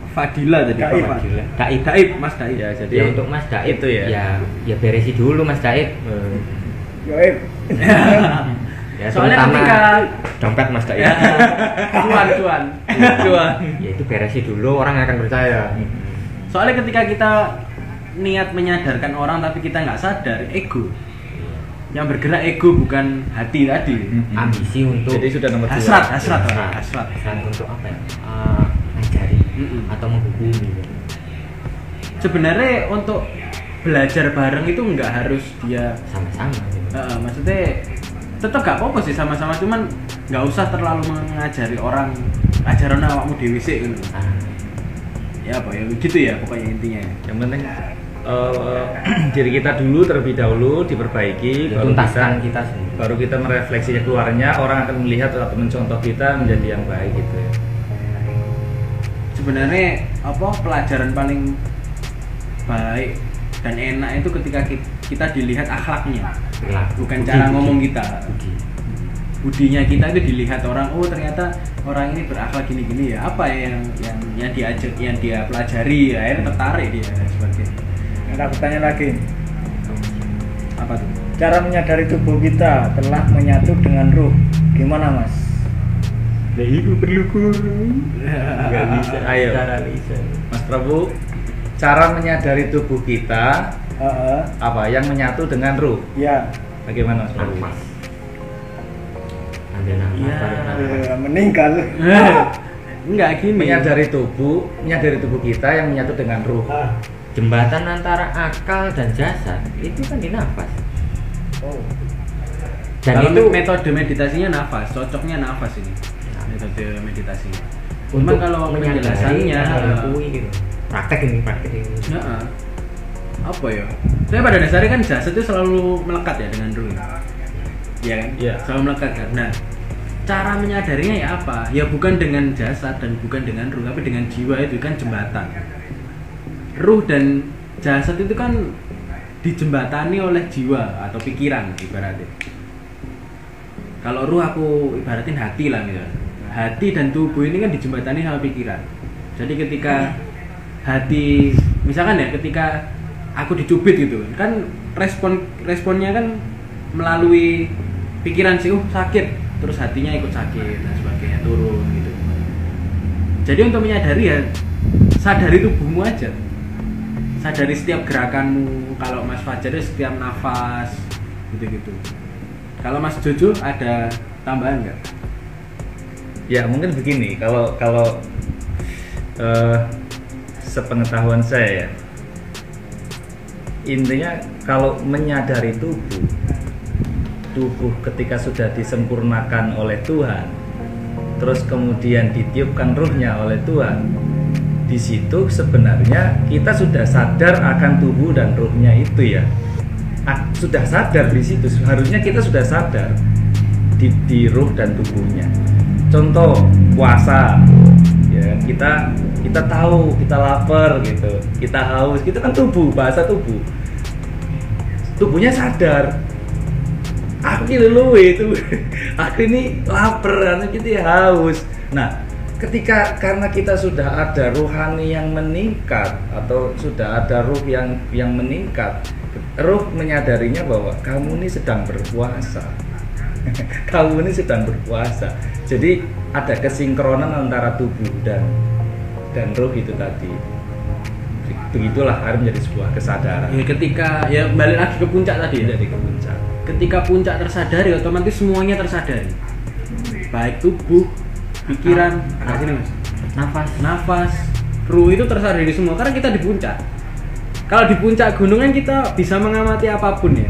Fadila tadi. Daib. Pak Fadila. Daib. Daib, Mas Daib. Ya, jadi Ya untuk Mas Daib itu ya. Ya beresi dulu Mas Daib. Yoib. Ya Soalnya terutama ketika dompet Mas Daib. ya, cuan. Ya itu beresi dulu orang akan percaya. Soalnya ketika kita niat menyadarkan orang tapi kita nggak sadar, ego. Yang bergerak ego bukan hati tadi. Ambisi untuk Jadi sudah nomor 2. Hasrat. Hasrat untuk apa ya? Ngajari atau menghubungi. Sebenarnya untuk belajar bareng itu nggak harus dia Sama-sama gitu. maksudnya tetap gak apa-apa sih sama-sama, cuman nggak usah terlalu mengajari orang ajaran awakmu dewi sih gitu. Ah, Ya apa ya gitu ya pokoknya intinya. Yang penting diri kita dulu terlebih dahulu diperbaiki, ya, tuntaskan kita sendiri. baru kita merefleksinya keluarnya, orang akan melihat atau mencontoh kita menjadi yang baik gitu ya. Sebenarnya apa pelajaran paling baik dan enak itu ketika kita dilihat akhlaknya, Perilaku. bukan Budi, cara budi. ngomong kita. Budi. Budinya kita itu dilihat orang, oh ternyata orang ini berakhlak gini-gini ya, apa ya yang dia pelajari, ya, akhirnya tertarik dia dan sebagainya. Nah, aku tanya lagi, Apa tuh? cara menyadari tubuh kita telah menyatu dengan ruh, gimana Mas? Nah, itu perlu guru. Nggak bisa. Ayo. Cara bisa. Mas Prabu, cara menyadari tubuh kita apa yang menyatu dengan ruh? Ya, Bagaimana Mas Prabu? Nafas. Ambil nafas, Iya. tarik nafas. meninggal. Enggak gini. Menyadari tubuh kita yang menyatu dengan ruh. Jembatan antara akal dan jasad itu kan di nafas. Oh, Dan Kalau itu metode meditasinya nafas, cocoknya nafas ini. Metode meditasinya. untuk Cuman kalau menyadari penjelasannya mengakui gitu. Praktek ini. Heeh. Apa ya? Saya pada dasarnya kan jasad itu selalu melekat ya dengan ruh. Iya kan? Iya. Selalu melekat kan. Nah, cara menyadarinya ya apa? Ya bukan dengan jasad dan bukan dengan ruh, tapi dengan jiwa, itu kan jembatan. Ruh dan jasad itu kan dijembatani oleh jiwa atau pikiran ibaratnya. Kalau ruh aku ibaratin hati lah misalnya. Hati dan tubuh ini kan dijembatani sama pikiran. Jadi ketika hati, misalkan ya, ketika aku dicubit gitu, kan responnya kan melalui pikiran sih, sakit, terus hatinya ikut sakit dan sebagainya, turun gitu. Jadi untuk menyadari ya, sadari tubuhmu aja, sadari setiap gerakanmu. Kalau Mas Fajar itu setiap nafas gitu-gitu. Kalau Mas Jojo ada tambahan nggak? Ya mungkin begini, kalau sepengetahuan saya ya, intinya kalau menyadari tubuh ketika sudah disempurnakan oleh Tuhan, terus kemudian ditiupkan ruhnya oleh Tuhan, di situ sebenarnya kita sudah sadar akan tubuh dan ruhnya itu ya. Sudah sadar di situ, harusnya kita sudah sadar di ruh dan tubuhnya. Contoh puasa, ya kita tahu kita lapar gitu, kita haus, itu kan tubuh, bahasa tubuh. Tubuhnya sadar. Aku ini itu, aku ini lapar, aku ini haus. Nah, karena kita sudah ada rohani yang meningkat atau sudah ada ruh yang meningkat, ruh menyadarinya bahwa kamu ini sedang berpuasa. Kamu ini sedang berpuasa. Jadi ada kesinkronan antara tubuh dan ruh itu tadi. Begitulah harus menjadi sebuah kesadaran. Ya ketika ya balik lagi ke puncak tadi ya. Jadi ke puncak. Ketika puncak tersadari, otomatis semuanya tersadari. Baik tubuh, pikiran, sini Mas. Nafas, ruh itu tersadari semua karena kita di puncak. Kalau di puncak gunungan kita bisa mengamati apapun ya.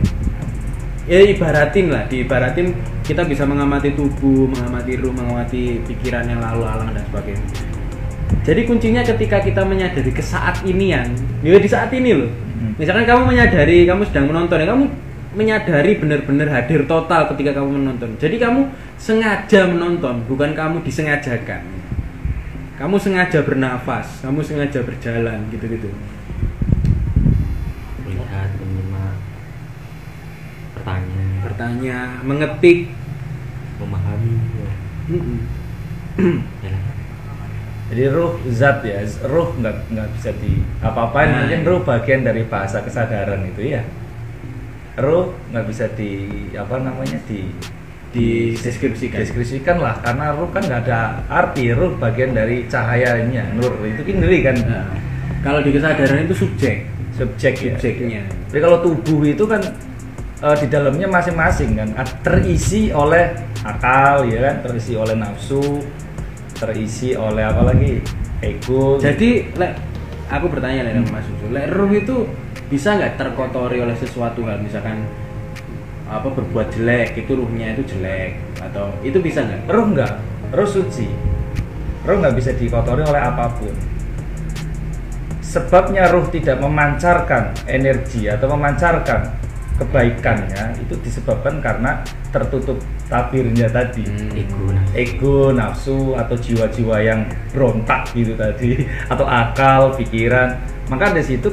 Ya diibaratin kita bisa mengamati tubuh, mengamati ruh, mengamati pikiran yang lalu alang dan sebagainya. Jadi kuncinya ketika kita menyadari ke saat inian, ya di saat ini loh. Misalkan kamu menyadari kamu sedang menonton, ya kamu menyadari benar-benar hadir total ketika kamu menonton. Jadi kamu sengaja menonton, bukan kamu disengajakan. Kamu sengaja bernafas, kamu sengaja berjalan gitu-gitu. Melihat, menyimak, bertanya, mengetik, memahami. Jadi ruh zat ya, ruh nggak bisa di apa-apain. Mungkin ruh bagian dari bahasa kesadaran itu ya. Ruh nggak bisa deskripsikan lah, karena ruh kan nggak ada arti. Ruh bagian dari cahayanya, nur itu sendiri kan. Nah, kalau di kesadaran itu subjeknya. Jadi kalau tubuh itu kan di dalamnya masing-masing kan terisi oleh akal ya kan, terisi oleh nafsu, terisi oleh apa lagi, ego. Jadi aku bertanya Mas Susu, ruh itu bisa nggak terkotori oleh sesuatu hal, misalkan apa berbuat jelek, itu ruhnya itu jelek, atau itu bisa nggak? Ruh nggak, ruh suci. Ruh nggak bisa dikotori oleh apapun. Sebabnya ruh tidak memancarkan energi atau memancarkan kebaikannya itu disebabkan karena tertutup tabirnya tadi. Ego, nafsu atau jiwa-jiwa yang berontak gitu tadi, atau akal, pikiran. Maka dari situ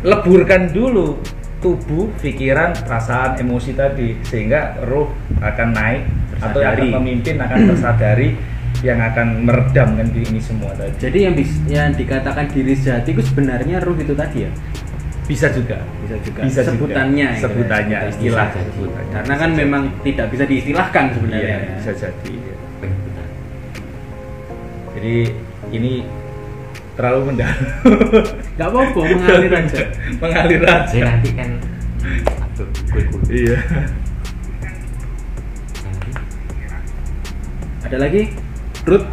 leburkan dulu tubuh, pikiran, perasaan, emosi tadi, sehingga ruh akan naik atau akan memimpin, akan tersadari, yang akan meredamkan ini semua tadi. Jadi yang dikatakan diri sejati itu sebenarnya ruh itu tadi ya? Bisa juga. Sebutannya, istilah. Karena kan memang tidak bisa diistilahkan sebenarnya. Iya, bisa jadi. Jadi ini terlalu mendalam. Gak apa-apa, mengalir aja. Jadi nanti kan Iya. Ada lagi? Ruth?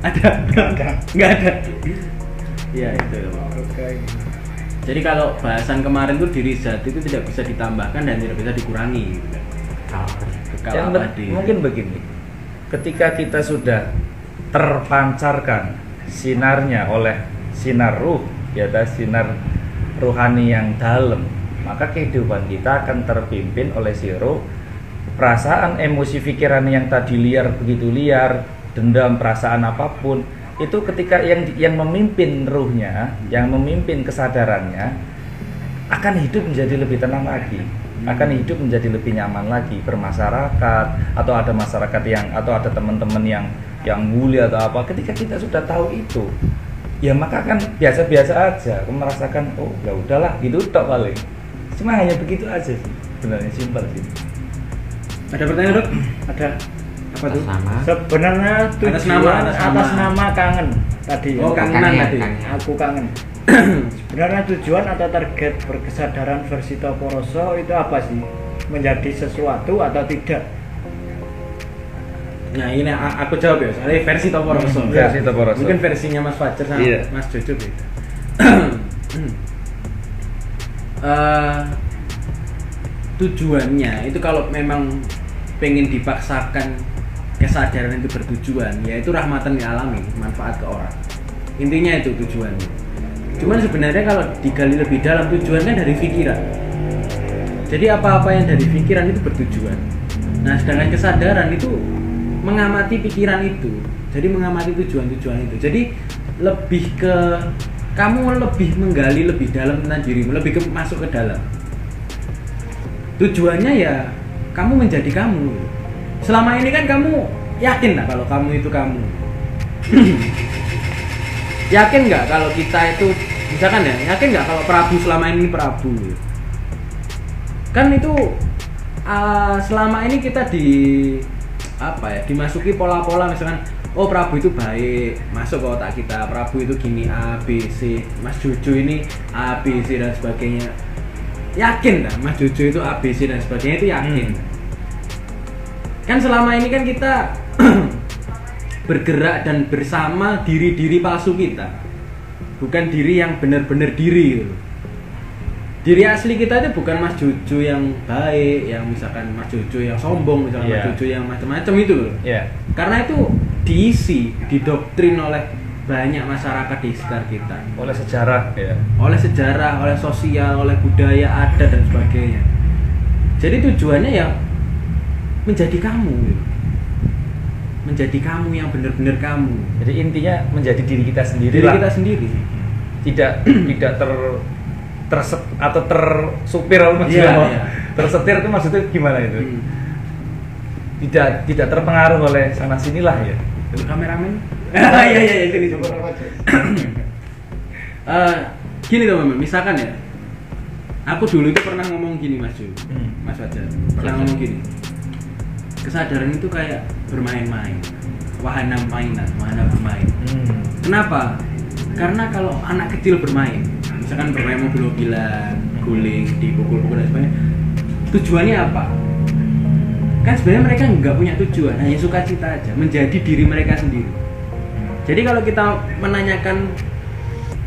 Ada? Nggak ada. Iya itu. Jadi kalau bahasan kemarin tuh diri zat itu tidak bisa ditambahkan dan tidak bisa dikurangi. Mungkin begini, ketika kita sudah terpancarkan sinarnya oleh sinar ruh, ya sinar rohani yang dalam, maka kehidupan kita akan terpimpin oleh si ruh. Perasaan, emosi, pikiran yang tadi liar, begitu liar, dendam, perasaan apapun, itu ketika yang memimpin ruhnya, yang memimpin kesadarannya, akan hidup menjadi lebih tenang lagi. akan hidup menjadi lebih nyaman lagi bermasyarakat, atau ada masyarakat yang atau ada teman-teman yang bully atau apa. Ketika kita sudah tahu itu, ya maka kan biasa-biasa aja. Aku merasakan oh ya udahlah gitu tok paling. Cuma hanya begitu aja sih. Sebenarnya simpel sih. Ada pertanyaan, Dok? Ada. Apa tuh? Sama. Sebenarnya tujuan Atas nama. kangen tadi. Oh, ya. kangenan tadi. Aku kangen. Sebenarnya tujuan atau target berkesadaran versi Toporoso itu apa sih? Menjadi sesuatu atau tidak? Nah ini aku jawab ya, soalnya versi Toporoso. Versi Toporoso. Mungkin versinya Mas Fajar sama Iya. Mas Jojo beda. Tujuannya itu kalau memang pengen dipaksakan kesadaran itu bertujuan, yaitu rahmatan lil alamin, manfaat ke orang. Intinya itu tujuannya. Cuman sebenarnya kalau digali lebih dalam, tujuannya dari pikiran. Jadi apa-apa yang dari pikiran itu bertujuan. Nah, sedangkan kesadaran itu mengamati pikiran itu. Jadi mengamati tujuan-tujuan itu. Jadi lebih ke kamu lebih menggali lebih dalam tentang dirimu, lebih ke masuk ke dalam. Tujuannya ya kamu menjadi kamu. Selama ini kan kamu yakin nggak kalau kamu itu kamu? Yakin nggak kalau kita itu, misalkan ya, yakin nggak kalau Prabu selama ini Prabu? Kan itu selama ini kita dimasuki pola-pola, misalkan oh Prabu itu baik, masuk ke otak kita, Prabu itu gini A, B, C, Mas Jojo ini A, B, C dan sebagainya. Yakin dah Mas Jojo itu A, B, C dan sebagainya, itu yakin. Kan selama ini kan kita bergerak dan bersama diri-diri palsu kita, bukan diri yang benar-benar diri gitu. Diri asli kita itu bukan Mas Jojo yang baik, yang misalkan Mas Jojo yang sombong, misalkan Mas Jojo yang macam-macam itu loh. Karena itu diisi, didoktrin oleh banyak masyarakat di sekitar kita, Oleh sejarah ya. oleh sejarah, oleh sosial, oleh budaya, adat dan sebagainya. Jadi tujuannya ya menjadi kamu gitu. Menjadi kamu yang benar-benar kamu. Jadi intinya menjadi diri kita sendiri Diri lah. kita sendiri. Tidak atau tersupir apa Iya, maksudnya? iya. Tersetir itu maksudnya gimana itu? Tidak terpengaruh oleh sana sinilah ya. Kameramen. Iya ini coba. Gini teman-teman, misalkan ya, aku dulu itu pernah ngomong gini Mas Jo, Mas Fajar, pernah ngomong gini. Kesadaran itu kayak bermain-main, wahana mainan, wahana bermain. Kenapa? Karena kalau anak kecil bermain, misalkan bermain mobil-mobilan, guling, dipukul-pukul dan sebagainya, tujuannya apa? Kan sebenarnya mereka nggak punya tujuan, hanya sukacita aja, menjadi diri mereka sendiri. Jadi kalau kita menanyakan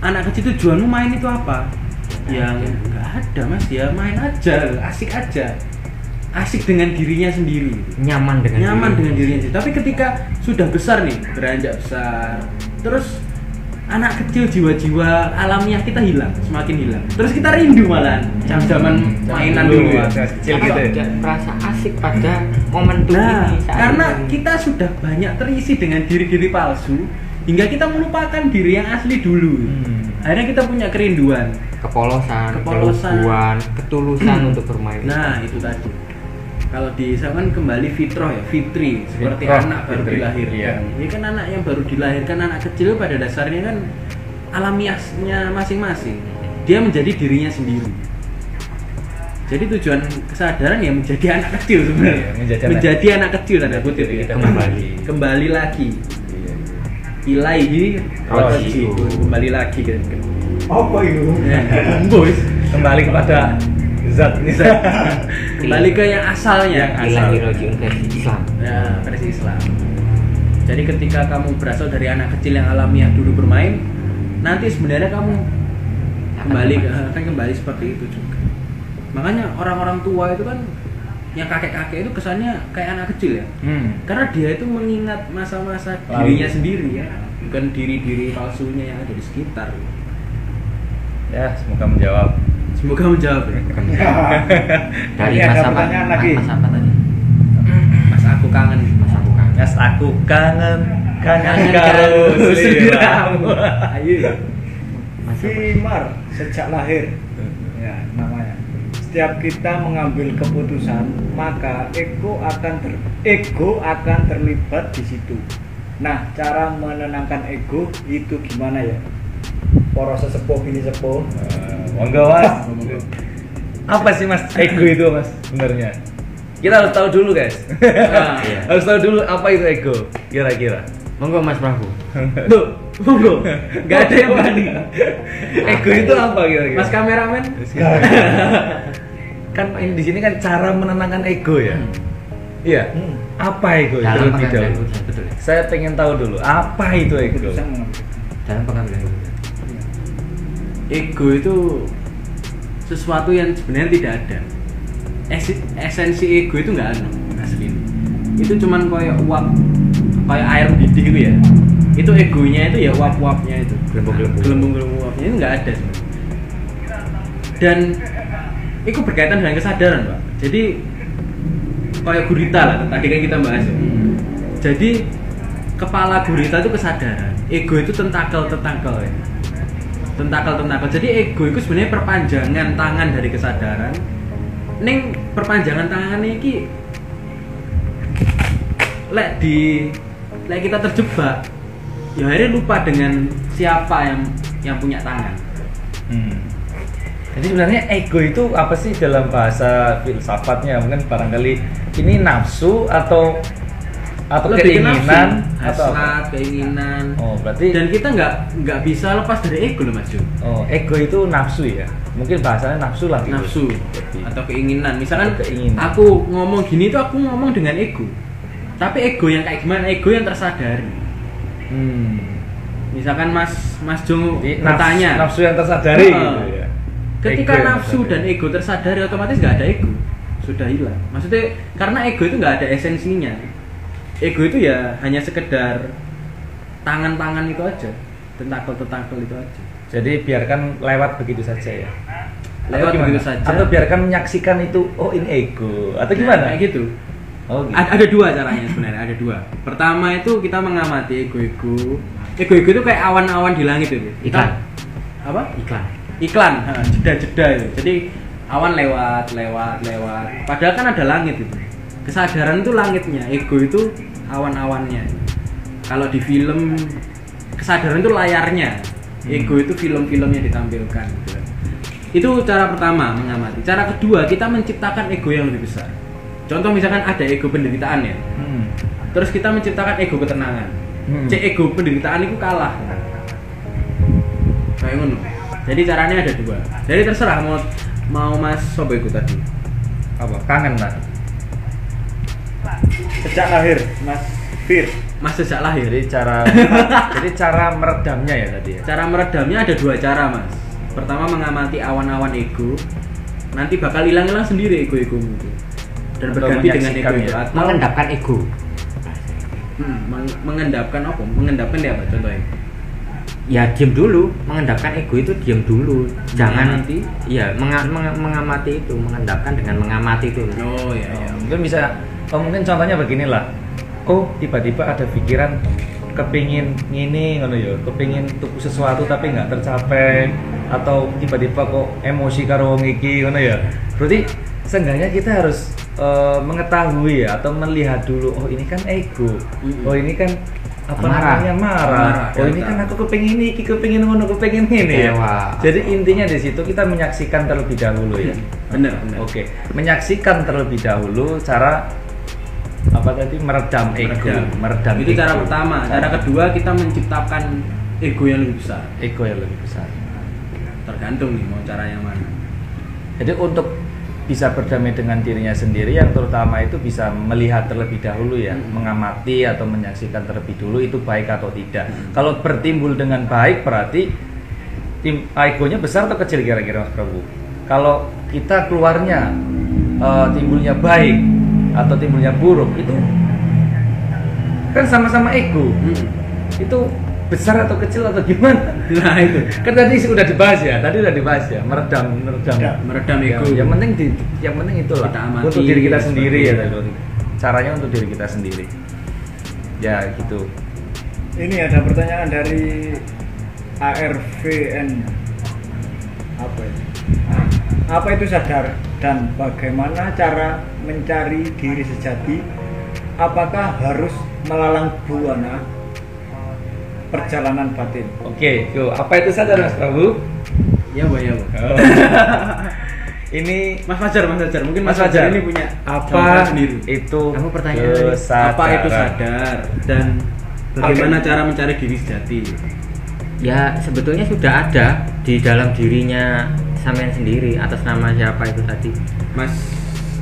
anak kecil tujuanmu main itu apa? Ya nggak ada Mas, ya main aja, asik aja, asik dengan dirinya sendiri, Nyaman dengan dirinya sendiri. Tapi ketika sudah besar nih, beranjak besar, terus anak kecil jiwa-jiwa alamiah kita hilang, semakin hilang. Terus kita rindu malah jam-jaman mainan dulu ya. Kecil Apa gitu ya. tidak merasa asik pada momentum Nah, ini saat karena ini. kita sudah banyak terisi dengan diri-diri palsu, hingga kita melupakan diri yang asli dulu. Akhirnya kita punya kerinduan. kepolosan, Kepolosan. keluguan, ketulusan untuk bermain. Nah, itu tadi. Kalau di saya kan kembali fitrah ya, fitri, seperti Fitrah, anak baru fitri, dilahirkan. iya. Ini kan anak yang baru dilahirkan, anak kecil pada dasarnya kan alamiahnya masing-masing. Dia menjadi dirinya sendiri. Jadi tujuan kesadaran ya menjadi anak kecil sebenarnya. Iya, menjadi anak kecil tanda kutip ya. Kita Kembali lagi. Iya. Ilaihi Roji'un. roji'un. Kembali lagi kan. Apa itu? Bos. Kembali kepada zat. Kembali ke yang asalnya. Ilahi roji'un versi Islam. Ya, versi Islam. Jadi ketika kamu berasal dari anak kecil yang alamiah dulu bermain, nanti sebenarnya kamu akan kembali seperti itu juga. Makanya orang-orang tua itu kan, yang kakek-kakek itu kesannya kayak anak kecil ya. Karena dia itu mengingat masa-masa dirinya sendiri ya, bukan diri-diri palsunya yang ada di sekitar. Ya, semoga menjawab. Semoga menjawab ya. Dari Ini ada masa apa? pertanyaan lagi. Mas apa tadi? Mas aku kangen. Mas aku kangen. Mas aku kangen karo sliramu. Ayo. Mas apa? Vimar sejak lahir. Ya, namanya. setiap kita mengambil keputusan, maka ego akan terlibat di situ. Nah, cara menenangkan ego itu gimana ya? Para sesepuh ini sepuh. Monggo Mas. Apa sih Mas ego itu Mas sebenarnya? Kita harus tahu dulu guys. Iya. Harus tahu dulu apa itu ego kira-kira. Monggo Mas Prabu. Tuh, monggo. Gak ada yang berani. Ego itu apa kira-kira? Mas kameramen. Kan di sini kan cara menenangkan ego ya. Iya. Apa ego itu Dalam terlebih pengambilan dahulu? keputusan, betul. Saya pengen tahu dulu apa itu ego. Keputusan mengambil. Dalam pengambilan keputusan. Ego itu sesuatu yang sebenarnya tidak ada. Esensi ego itu nggak ada asli. Itu cuman kayak uap, kayak air mendidih gitu ya. Itu egonya itu ya uap-uapnya itu. Gelembung-gelembung uapnya itu nggak ada sebenarnya. Dan itu berkaitan dengan kesadaran, Pak. Jadi kayak gurita lah, tadi kan kita bahas ya. Jadi kepala gurita itu kesadaran, ego itu tentakel ya. Tentakel. Jadi ego itu sebenarnya perpanjangan tangan dari kesadaran. Ning perpanjangan tangannya iki lek kita terjebak, ya akhirnya lupa dengan siapa yang punya tangan. Jadi sebenarnya ego itu apa sih dalam bahasa filsafatnya? Mungkin barangkali ini nafsu atau Lebih ke nafsu, keinginan atau apa? hasrat, keinginan. Oh, berarti Dan kita nggak bisa lepas dari ego loh Mas Jun. oh, ego itu nafsu ya. Mungkin bahasanya nafsu lah gitu. Nafsu Berarti. atau keinginan. Misalkan Atau keinginan. aku ngomong gini tuh aku ngomong dengan ego. Tapi ego yang kayak gimana? Ego yang tersadari. Misalkan Mas Jung Jadi bertanya, nafsu yang tersadari Heeh. gitu ya. ketika Ego yang nafsu tersadari. dan ego tersadari otomatis nggak ada ego, sudah hilang. Maksudnya karena ego itu nggak ada esensinya. Ego itu ya hanya sekedar tangan-tangan itu aja, tentakel itu aja. Jadi biarkan lewat begitu saja ya. Lewat Atau gimana? begitu saja. Atau biarkan menyaksikan itu, oh ini ego. Atau gimana? Kayak gitu. Oh gitu. Ada dua caranya sebenarnya, ada dua. Pertama itu kita mengamati ego-ego. Ego-ego itu kayak awan-awan di langit itu. Iklan. Apa? Iklan. Jeda-jeda itu. Jadi awan lewat. Padahal kan ada langit itu. Kesadaran itu langitnya, ego itu awan-awannya. Kalau di film kesadaran itu layarnya, ego itu film-filmnya ditampilkan. Gitu. Itu cara pertama mengamati. Cara kedua kita menciptakan ego yang lebih besar. Contoh misalkan ada ego penderitaan ya. Terus kita menciptakan ego ketenangan. Ego penderitaan itu kalah. Kayak ngono. Jadi caranya ada dua. Jadi terserah mau Mas sobo ego tadi. Apa? Kangen lah. Sejak lahir, Mas Fir. Mas sejak lahir. Jadi cara meredamnya ya tadi ya. Cara meredamnya ada dua cara Mas. Pertama mengamati awan-awan ego. Nanti bakal hilang-hilang sendiri ego-egomu itu. Dan Atau berganti dengan ego menyaksikan itu. ya. Atau Mengendapkan ego. mengendapkan apa? Mengendapkan dia apa contohnya? Ya diam dulu, mengendapkan ego itu diam dulu. Jangan Mengamati? iya, mengamati itu, mengendapkan dengan mengamati itu. Oh iya. Mungkin bisa, mungkin contohnya beginilah. Oh tiba-tiba ada pikiran kepingin ngini ngono ya, kepingin tuku sesuatu tapi nggak tercapai, atau tiba-tiba kok emosi karo wong iki ngono ya. Berarti seenggaknya kita harus mengetahui ya, atau melihat dulu, oh ini kan ego, oh ini kan apa Marah. namanya marah, oh ini kan aku kepingin ini, kepingin ngono, kepingin ini ya. Kecewa. Jadi intinya di situ kita menyaksikan terlebih dahulu ya. Benar. Oke, menyaksikan terlebih dahulu cara apa tadi, meredam ego, meredam Itu ego. cara pertama. Cara kedua kita menciptakan ego yang lebih besar. Ego yang lebih besar. Tergantung nih mau cara yang mana. Jadi untuk bisa berdamai dengan dirinya sendiri, yang terutama itu bisa melihat terlebih dahulu ya, mengamati atau menyaksikan terlebih dulu itu baik atau tidak. Kalau bertimbul dengan baik berarti egonya besar atau kecil kira-kira Mas Prabu? Kalau kita keluarnya timbulnya baik atau timbulnya buruk, itu kan sama-sama ego. Itu besar atau kecil atau gimana? Nah itu. Kan tadi sudah dibahas ya, meredam Meredam ego. Yang penting itulah Kita amati, untuk diri kita seperti sendiri ya itu. tadi. Caranya untuk diri kita sendiri. Ya gitu. Ini ada pertanyaan dari ARVN. Apa itu? Apa itu sadar Dan bagaimana cara mencari diri sejati? Apakah harus melalang buana perjalanan batin? Oke, yo, apa itu sadar Mas Prabu? Ya, Bu, ya, Bu. Oh. Ini Mas Fajar, mungkin Mas Mas Fajar Fajar, ini punya apa jawaban sendiri. itu Kamu pertanyaan kesadaran? Apa itu sadar dan bagaimana cara mencari diri sejati? Ya sebetulnya sudah ada di dalam dirinya sampean sendiri. Atas nama siapa itu tadi? Mas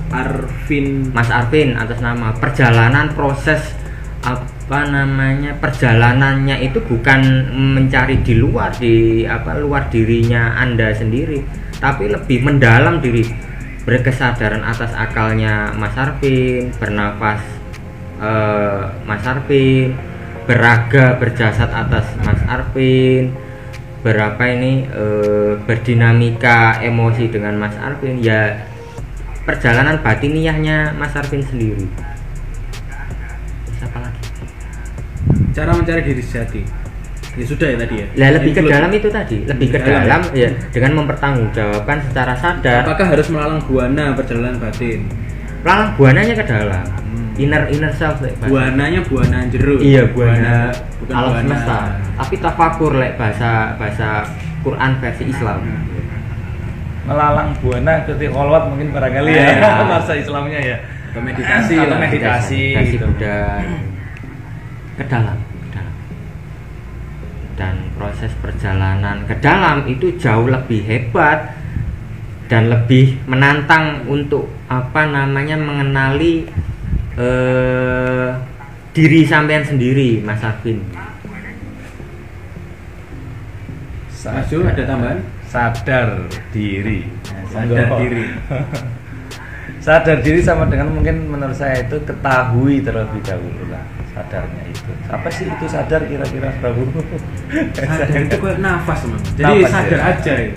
Arvin. Mas Arvin, atas nama perjalanan proses apa namanya, perjalanannya itu bukan mencari di luar, di apa, luar dirinya Anda sendiri, tapi lebih mendalam diri, berkesadaran atas akalnya Mas Arvin, bernafas Mas Arvin, beraga berjasad atas Mas Arvin, berapa ini berdinamika emosi dengan Mas Arvin, ya perjalanan batiniahnya Mas Arvin sendiri. Terus apa lagi? Cara mencari diri sejati. Ya sudah ya tadi ya. Lah lebih ke Include. dalam itu tadi, lebih ke dalam ya, dengan mempertanggungjawabkan secara sadar. Apakah harus melalang buana perjalanan batin? Lalang buananya ke dalam. Inner self lek bahasa. Buananya buana jero. Iya, buana bukan alam buana. semesta. Tapi tafakur lek bahasa Quran versi Islam. Melalang buana ketika kolwat mungkin barangkali ya, bahasa Islamnya ya. Atau meditasi Atau lah. meditasi gitu. Buddha. Ke dalam. Dan proses perjalanan ke dalam itu jauh lebih hebat dan lebih menantang untuk apa namanya, mengenali diri sampean sendiri, Mas Arvin. Mas Jo, ada tambahan? Sadar diri. Sadar Monggo. diri. Sadar diri sama dengan, mungkin menurut saya itu ketahui terlebih dahulu lah sadarnya itu. Apa sih itu sadar kira-kira, Prabu? Sadar itu kayak nafas, Mas. Jadi Nafas, sadar ya? aja ya.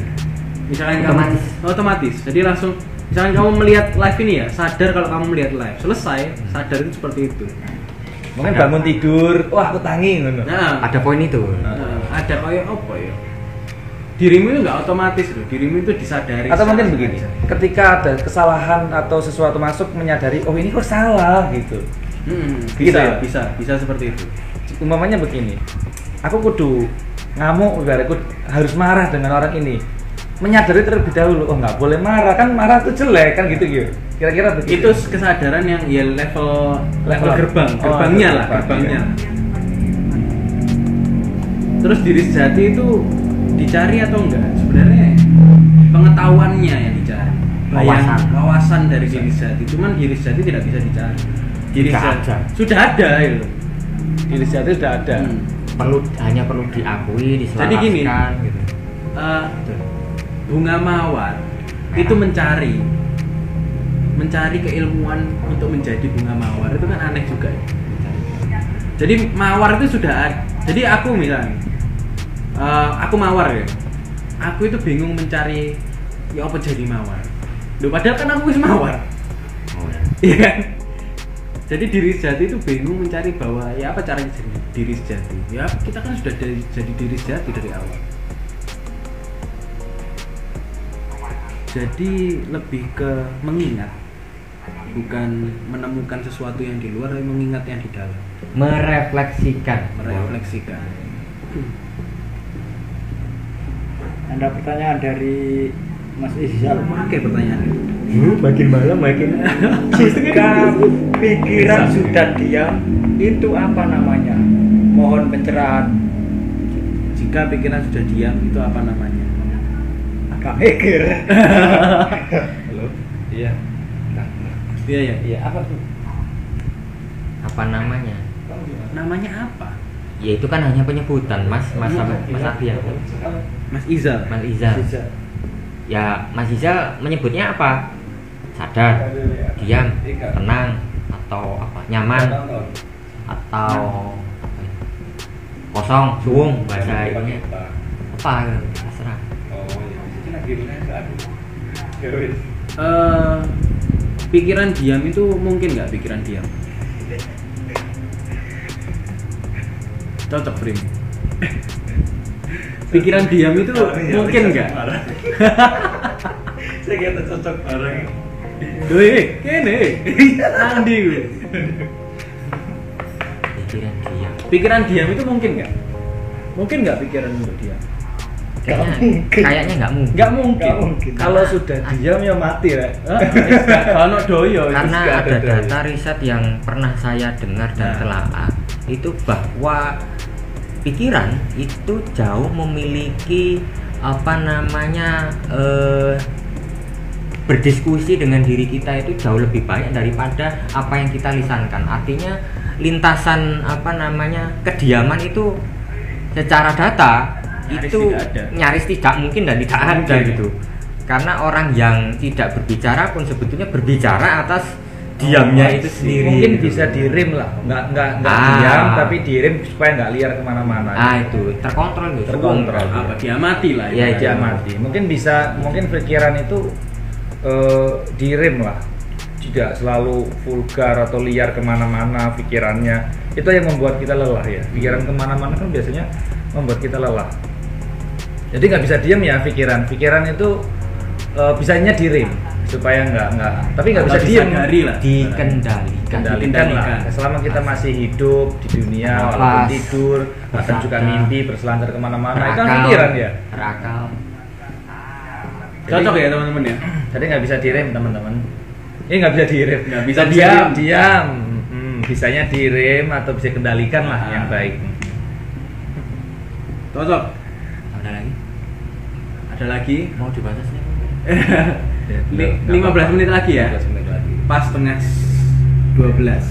Misalnya Otomatis. kamu otomatis. Jadi langsung misalnya kamu melihat live ini ya, sadar kalau kamu melihat live. Selesai, sadar itu seperti itu. Mungkin bangun tidur, wah aku tangi ngono. Nah, Ada poin itu. ada kayak apa ya? Dirimu itu nggak otomatis loh, dirimu itu disadari. Atau mungkin secara begini, sengaja. ketika ada kesalahan atau sesuatu masuk, menyadari oh ini kok salah gitu. Gitu ya? bisa seperti itu. Umpamanya begini, aku kudu ngamuk, ibaratku harus marah dengan orang ini. Menyadari terlebih dahulu, oh nggak boleh marah, kan marah itu jelek kan gitu gitu. Kira-kira begitu. Itu kesadaran yang ya level Level gerbangnya lah, gerbangnya. Terus diri sejati itu dicari atau enggak? Sebenarnya pengetahuannya yang dicari. Wawasan dari diri sejati. Cuman diri sejati tidak bisa dicari. Diri Tidak sejati ada. sudah ada itu. Diri sejati sudah ada. Hanya perlu diakui, diselaraskan. Jadi gini, gitu. Bunga mawar itu mencari keilmuan untuk menjadi bunga mawar itu kan aneh juga ya. Jadi mawar itu sudah ada. Jadi aku misalnya aku mawar ya, aku itu bingung mencari ya apa jadi mawar. Loh, padahal kan aku wis mawar. Oh, ya. Iya kan? Jadi diri sejati itu bingung mencari bahwa ya apa caranya jadi diri sejati. Ya kita kan sudah jadi diri sejati dari awal. Jadi lebih ke mengingat, bukan menemukan sesuatu yang di luar, tapi mengingat yang di dalam, Merefleksikan. merefleksikan. Ada pertanyaan dari Mas Izzal. Pakai pertanyaan itu. Makin malam makin. Jika pikiran sudah diam, itu apa namanya? Mohon pencerahan. Jika pikiran sudah diam, itu apa namanya? Agak mikir. Halo. Iya. Iya ya. Iya, apa tuh? Apa namanya? Namanya apa? Ya itu kan hanya penyebutan, Mas Arvin. Mas Izal. Mas Izal. Ya, Mas Izal menyebutnya apa? Sadar, diam, tenang, atau apa? Nyaman, atau apa ya? Kosong, suwung bahasa ininya. Apa? Terserah. Pikiran diam itu mungkin nggak pikiran diam? Cocok Prim. Pikiran diam itu mungkin nggak? Saya kira cocok bareng. Doi, kene. Andi gue. Pikiran diam. Pikiran diam itu mungkin nggak? Mungkin nggak pikiran untuk diam? Kayaknya nggak mungkin. Nggak mungkin. Nggak mungkin. Kalau sudah diam ya mati lah. Kalau doyo. Karena nggak ada ada data riset yang pernah saya dengar dan Nah. telaah itu bahwa pikiran itu jauh memiliki berdiskusi dengan diri kita itu jauh lebih banyak daripada apa yang kita lisankan. Artinya lintasan kediaman itu secara data Nyaris itu tidak ada. nyaris tidak mungkin dan tidak ada Mungkin, ya. gitu. Karena orang yang tidak berbicara pun sebetulnya berbicara atas diamnya itu sendiri. Mungkin gitu. bisa direm lah, nggak Ah. diam tapi direm supaya nggak liar kemana-mana. Itu terkontrol gitu. Terkontrol. Apa dia mati lah. Ya, Dia mati. Mungkin pikiran itu direm lah, tidak selalu vulgar atau liar kemana-mana pikirannya. Itu yang membuat kita lelah ya. Pikiran kemana-mana kan biasanya membuat kita lelah. Jadi nggak bisa diam ya pikiran. Pikiran itu bisanya direm supaya tapi nggak bisa Atau diam. disadari lah. Dikendalikan. Kendalikan lah. Selama kita masih hidup di dunia, Nafas, walaupun tidur, bahkan juga bersadar, mimpi, berselancar kemana-mana, itu kan Berakal, pikiran ya. berakal. Cocok ya teman-teman ya. Jadi nggak bisa direm teman-teman. Ini nggak bisa direm. Nggak bisa diam, diam. diam. Bisanya direm atau bisa kendalikan lah Ah. yang baik. Cocok. Ada lagi? Ada lagi. Mau dibahas nih? 15 menit lagi ya. 15 menit lagi. Pas setengah 12.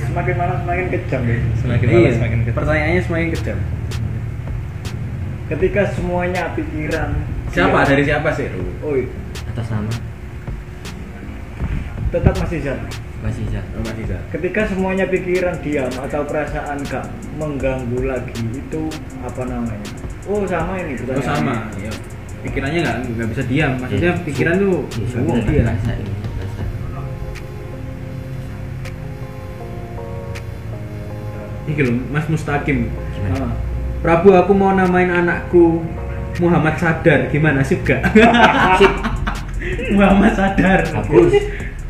Semakin malam semakin kejam ya. Semakin Iya, malas semakin kejam. pertanyaannya semakin kejam. Ketika semuanya pikiran. Siapa? diam. Dari siapa sih? Oh, Atas nama tetap masih Zat. Mas Iza. Mas Iza. Ketika semuanya pikiran diam atau perasaan gak mengganggu lagi, itu apa namanya? Oh sama ini Oh pertanyaannya. sama. Ya. Pikirannya nggak bisa diam. Maksudnya pikiran tuh Iya, nggak bisa diam. rasa ini, rasa. Ini loh, Mas Mustaqim. Gimana? Ah. Prabu, aku mau namain anakku Muhammad Sadar. Gimana sih gak? Sip. Muhammad Sadar. Bagus.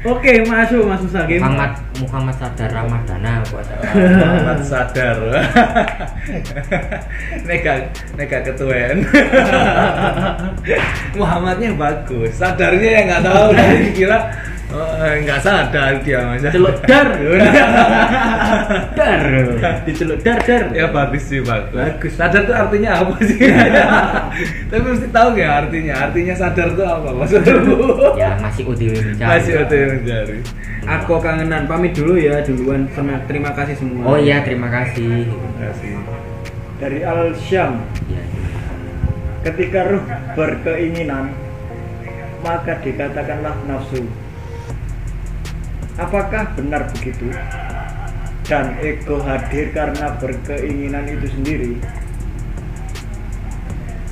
Oke, masuk Mas Mustaqim. Muhammad Sadar Ramadana puasa. Muhammad Sadar. Nega ketuen. Muhammadnya bagus, sadarnya yang nggak tahu. Kira nggak sadar dia masa. Celuk dar. Dar. Diceluk dar. Ya bagus sih, bagus. Bagus. Sadar tuh artinya apa sih? Tapi mesti tahu nggak artinya? Artinya sadar tuh apa maksudnya? Ya masih OTW mencari. Masih ada yang mencari. Aku kangenan, pamit dulu ya duluan. Terima kasih semua. Oh iya, terima kasih. Kasih. Dari Al Syam, Ya. ketika ruh berkeinginan, maka dikatakanlah nafsu. Apakah benar begitu? Dan ego hadir karena berkeinginan itu sendiri.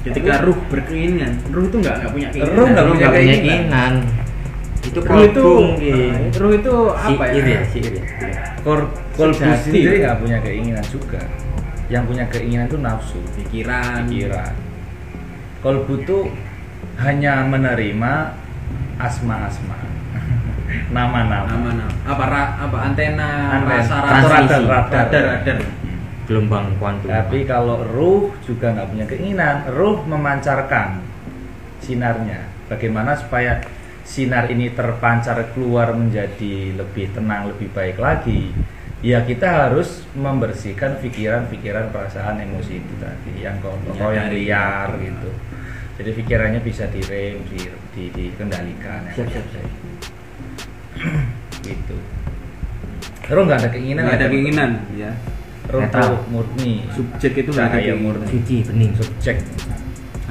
Ketika ruh berkeinginan, ruh itu nggak punya keinginan. Ruh nggak Lu punya nggak punya keinginan. keinginan. Itu Ruh itu, kolbung, ruh itu apa ya? Syair ya, syair ya. Kolbu Sejati. sendiri nggak punya keinginan juga. Yang punya keinginan itu nafsu, Pikiran. pikiran. Kolbu tuh hanya menerima asma-asma, nama-nama. Nama apa antena, Antena. rasa Transmisi. radar. Gelombang kuantum. Tapi kalau ruh juga nggak punya keinginan, ruh memancarkan sinarnya. Bagaimana supaya sinar ini terpancar keluar menjadi lebih tenang, lebih baik lagi? Ya kita harus membersihkan pikiran-pikiran, perasaan, emosi itu tadi, yang kotor, yang liar gitu. Jadi pikirannya bisa direm, dikendalikan. Siap. Gitu. Ruh nggak ada keinginan, Nggak ada keinginan, ya. Ruh Netral. tuh murni. Subjek itu nggak ada Cahaya keinginan. murni. Suci, bening. Subjek.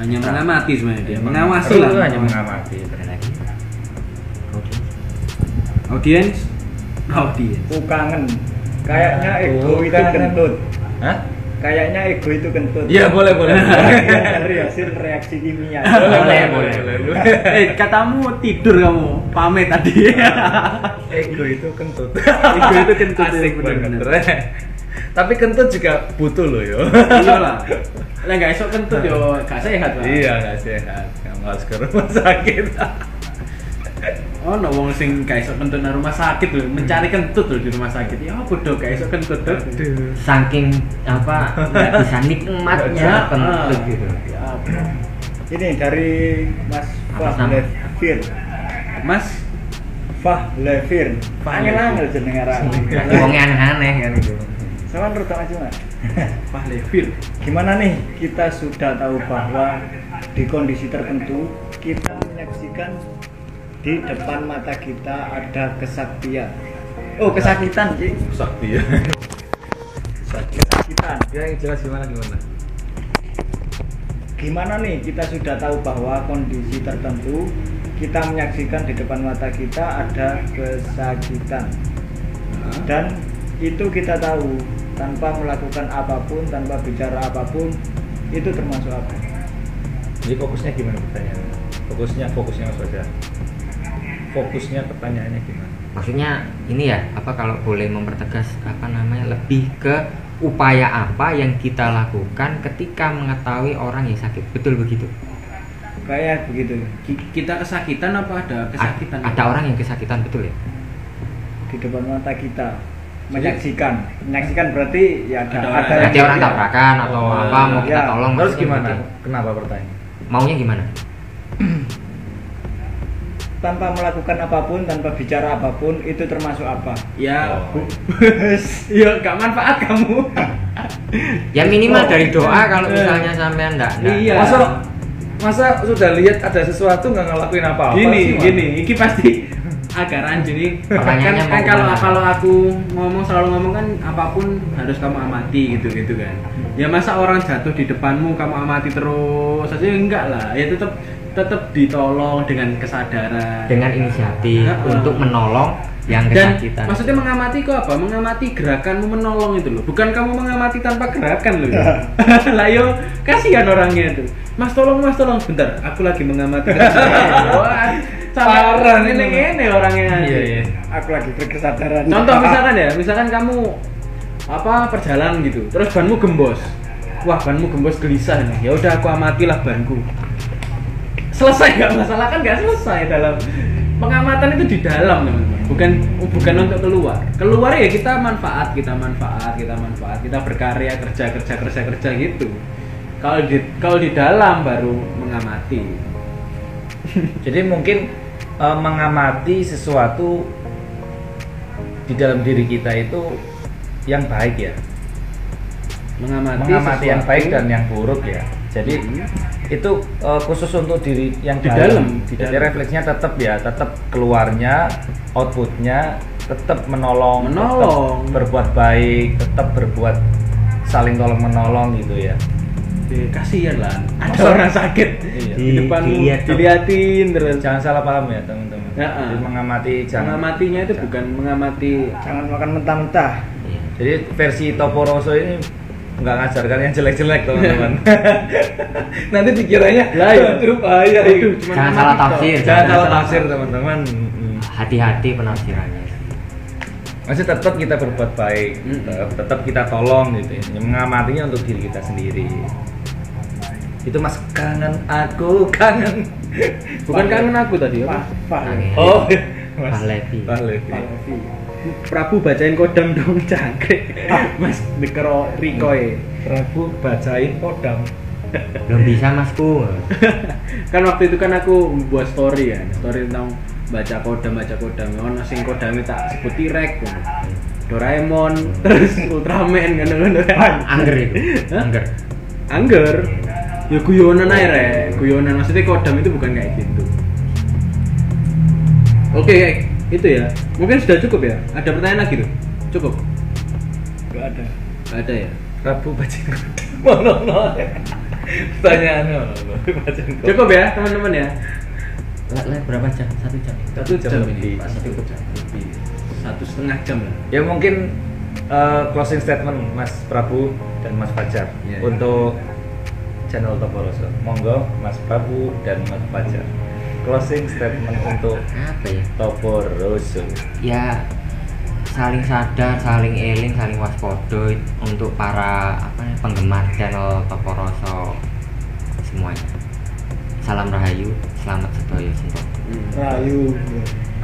Hanya mengamati sebenarnya dia, mengawasi Ruh lah. itu hanya mengamati. Ada lagi? Oke. Audiens. Ku kangen. Kayaknya ego Ku itu kangen. kentut. Hah? Kayaknya ego itu kentut. Iya boleh. Dari hasil reaksi kimia. Boleh. Katamu tidur kamu, pamit tadi. Ego itu kentut. Ego itu kentut, Asik bener-bener. banget. Tapi kentut juga butuh loh yo. Iya lah. Lah nggak esok kentut yo, gak sehat lah. Iya nggak sehat. Kamu harus ke rumah sakit. Oh, no wong sing gak esok kentut nang rumah sakit lho, mencari kentut lho di rumah sakit. Ya apa dong gak esok kentut tuh? Saking apa nggak bisa nikmatnya kentut gitu. Ya apa? Ini dari Mas Atas nama? Fahlevir. Mas, Fahlevir. Angel-angel jeneng arane. Wongnya aneh-aneh kan gitu. Sama nurut aja Mas. Fahlevir. Gimana nih kita sudah tahu bahwa di kondisi tertentu kita menyaksikan di depan mata kita ada kesaktian. Oh, kesakitan, Ci. Sakti ya. Kesakitan. Ya yang jelas gimana. Gimana nih kita sudah tahu bahwa kondisi tertentu kita menyaksikan di depan mata kita ada kesakitan. Dan itu kita tahu tanpa melakukan apapun, tanpa bicara apapun, itu termasuk apa? Jadi fokusnya gimana pertanyaannya? Fokusnya Mas Fajar. Fokusnya pertanyaannya gimana? Maksudnya ini ya, apa kalau boleh mempertegas apa namanya, lebih ke upaya apa yang kita lakukan ketika mengetahui orang yang sakit. Betul begitu? Kayak begitu. Kita kesakitan apa ada kesakitan? Ada orang yang kesakitan, betul ya? Di depan mata kita menyaksikan berarti ya Ada Berarti orang tabrakan atau Oh, apa mau kita ya. tolong. Terus maksudnya gimana? begitu. Kenapa pertanyaan? Maunya gimana? tanpa melakukan apapun, tanpa bicara apapun, itu termasuk apa? Ya, Oh. ya gak manfaat kamu. Ya minimal dari doa kalau misalnya sampean enggak. Iya. Masa sudah lihat ada sesuatu nggak ngelakuin apa-apa? sih, Wan? Gini, ini pasti agak rancu nih. Pertanyaannya kan mau kalau kemana? aku selalu ngomong kan apapun harus kamu amati gitu kan. Ya masa orang jatuh di depanmu kamu amati terus aja, enggak lah. Ya tetap ditolong dengan kesadaran, Dengan inisiatif untuk menolong yang dan kesakitan. maksudnya mengamati kok apa? Mengamati gerakanmu menolong itu loh, bukan kamu mengamati tanpa gerakan loh. Lah yo, kasihan orangnya itu. Mas tolong bentar, aku lagi mengamati. Wah, Parah nih, ini orangnya. Iya. Aku lagi berkesadaran. Contoh misalkan kamu perjalanan gitu, terus banmu gembos. Wah, banmu gembos gelisah nih. Ya udah aku amatilah banku. Selesai nggak masalah kan, nggak selesai. Dalam pengamatan itu di dalam teman-teman, bukan untuk keluar ya kita manfaat, kita berkarya, kerja gitu. Kalau di dalam baru mengamati. Jadi mungkin mengamati sesuatu di dalam diri kita itu yang baik ya. Mengamati yang baik dan yang buruk ya. Jadi itu khusus untuk diri yang Di dalam. dalam. Jadi refleksnya tetap keluarnya, outputnya tetap menolong, tetap berbuat baik, tetap berbuat saling tolong menolong gitu ya. Kasihan lah, ada orang sakit Iya. di depanmu, Dilihat. diliatin terus. Jangan salah paham ya teman-teman. Ya, Jadi mengamati Mengamatinya itu bukan mengamati. Jangan makan mentah-mentah. Iya. Jadi versi Toporoso ini nggak ngajarkan yang jelek-jelek teman-teman. Nanti dikiranya Lah, iya. terus bahaya. Itu cuma Jangan ngamati salah toh. tafsir. Jangan salah tafsir teman-teman. Hati-hati penafsirannya. Masih tetap kita berbuat baik, tetap kita tolong gitu ya. Mengamatinya untuk diri kita sendiri. Itu Mas kangen. Bukan kangen aku tadi Fah, apa? Fah. Oke. Oh, Mas Pahlevi. Pahlevi. Prabu bacain kodam dong cangkrik. Mas dikero Rikoy. Prabu bacain kodam. Belum bisa Masku. Kan waktu itu kan aku buat story tentang baca kodam. Ono sing kodame tak sebut T-Rex, Doraemon, terus Ultraman ngono-ngono. Angger itu. Hah? Angger. Ya guyonan aja guyonan, maksudnya kodam itu bukan kayak gitu. Oke, itu ya. Mungkin sudah cukup ya. Ada pertanyaan lagi tuh? Cukup? Gak ada. Gak ada ya. Prabu bacain kodam. Mono. Pertanyaannya bacain kodam. Cukup ya teman-teman ya. Berapa jam? 1 jam. 1 jam ini. lebih. Pas 1 jam lebih. 1,5 jam lah. Ya mungkin closing statement Mas Prabu dan Mas Fajar Iya. untuk channel Toporoso. Monggo Mas Prabu dan Mas Fajar. Closing statement untuk Apa ya? Toporoso. Ya saling sadar, saling eling, saling waspada untuk para penggemar channel Toko Rasa semuanya. Salam rahayu, selamat sedaya sentosa. Rayu.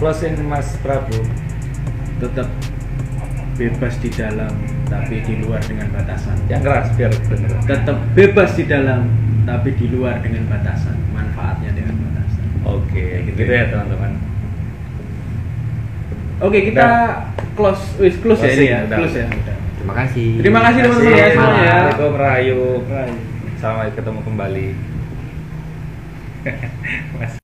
Closing Mas Prabu. Tetap bebas di dalam tapi di luar dengan batasan. Yang keras biar bener. Tetap bebas di dalam tapi di luar dengan batasan. Manfaatnya dengan batasan. Oke, gitu ya teman-teman. Oke, kita close ya Closing, ini ya. udah. Close ya. Udah. Terima kasih. Terima kasih teman-teman ya semuanya ya. Assalamualaikum Rahayu. Rayu. Sampai ketemu kembali. Mas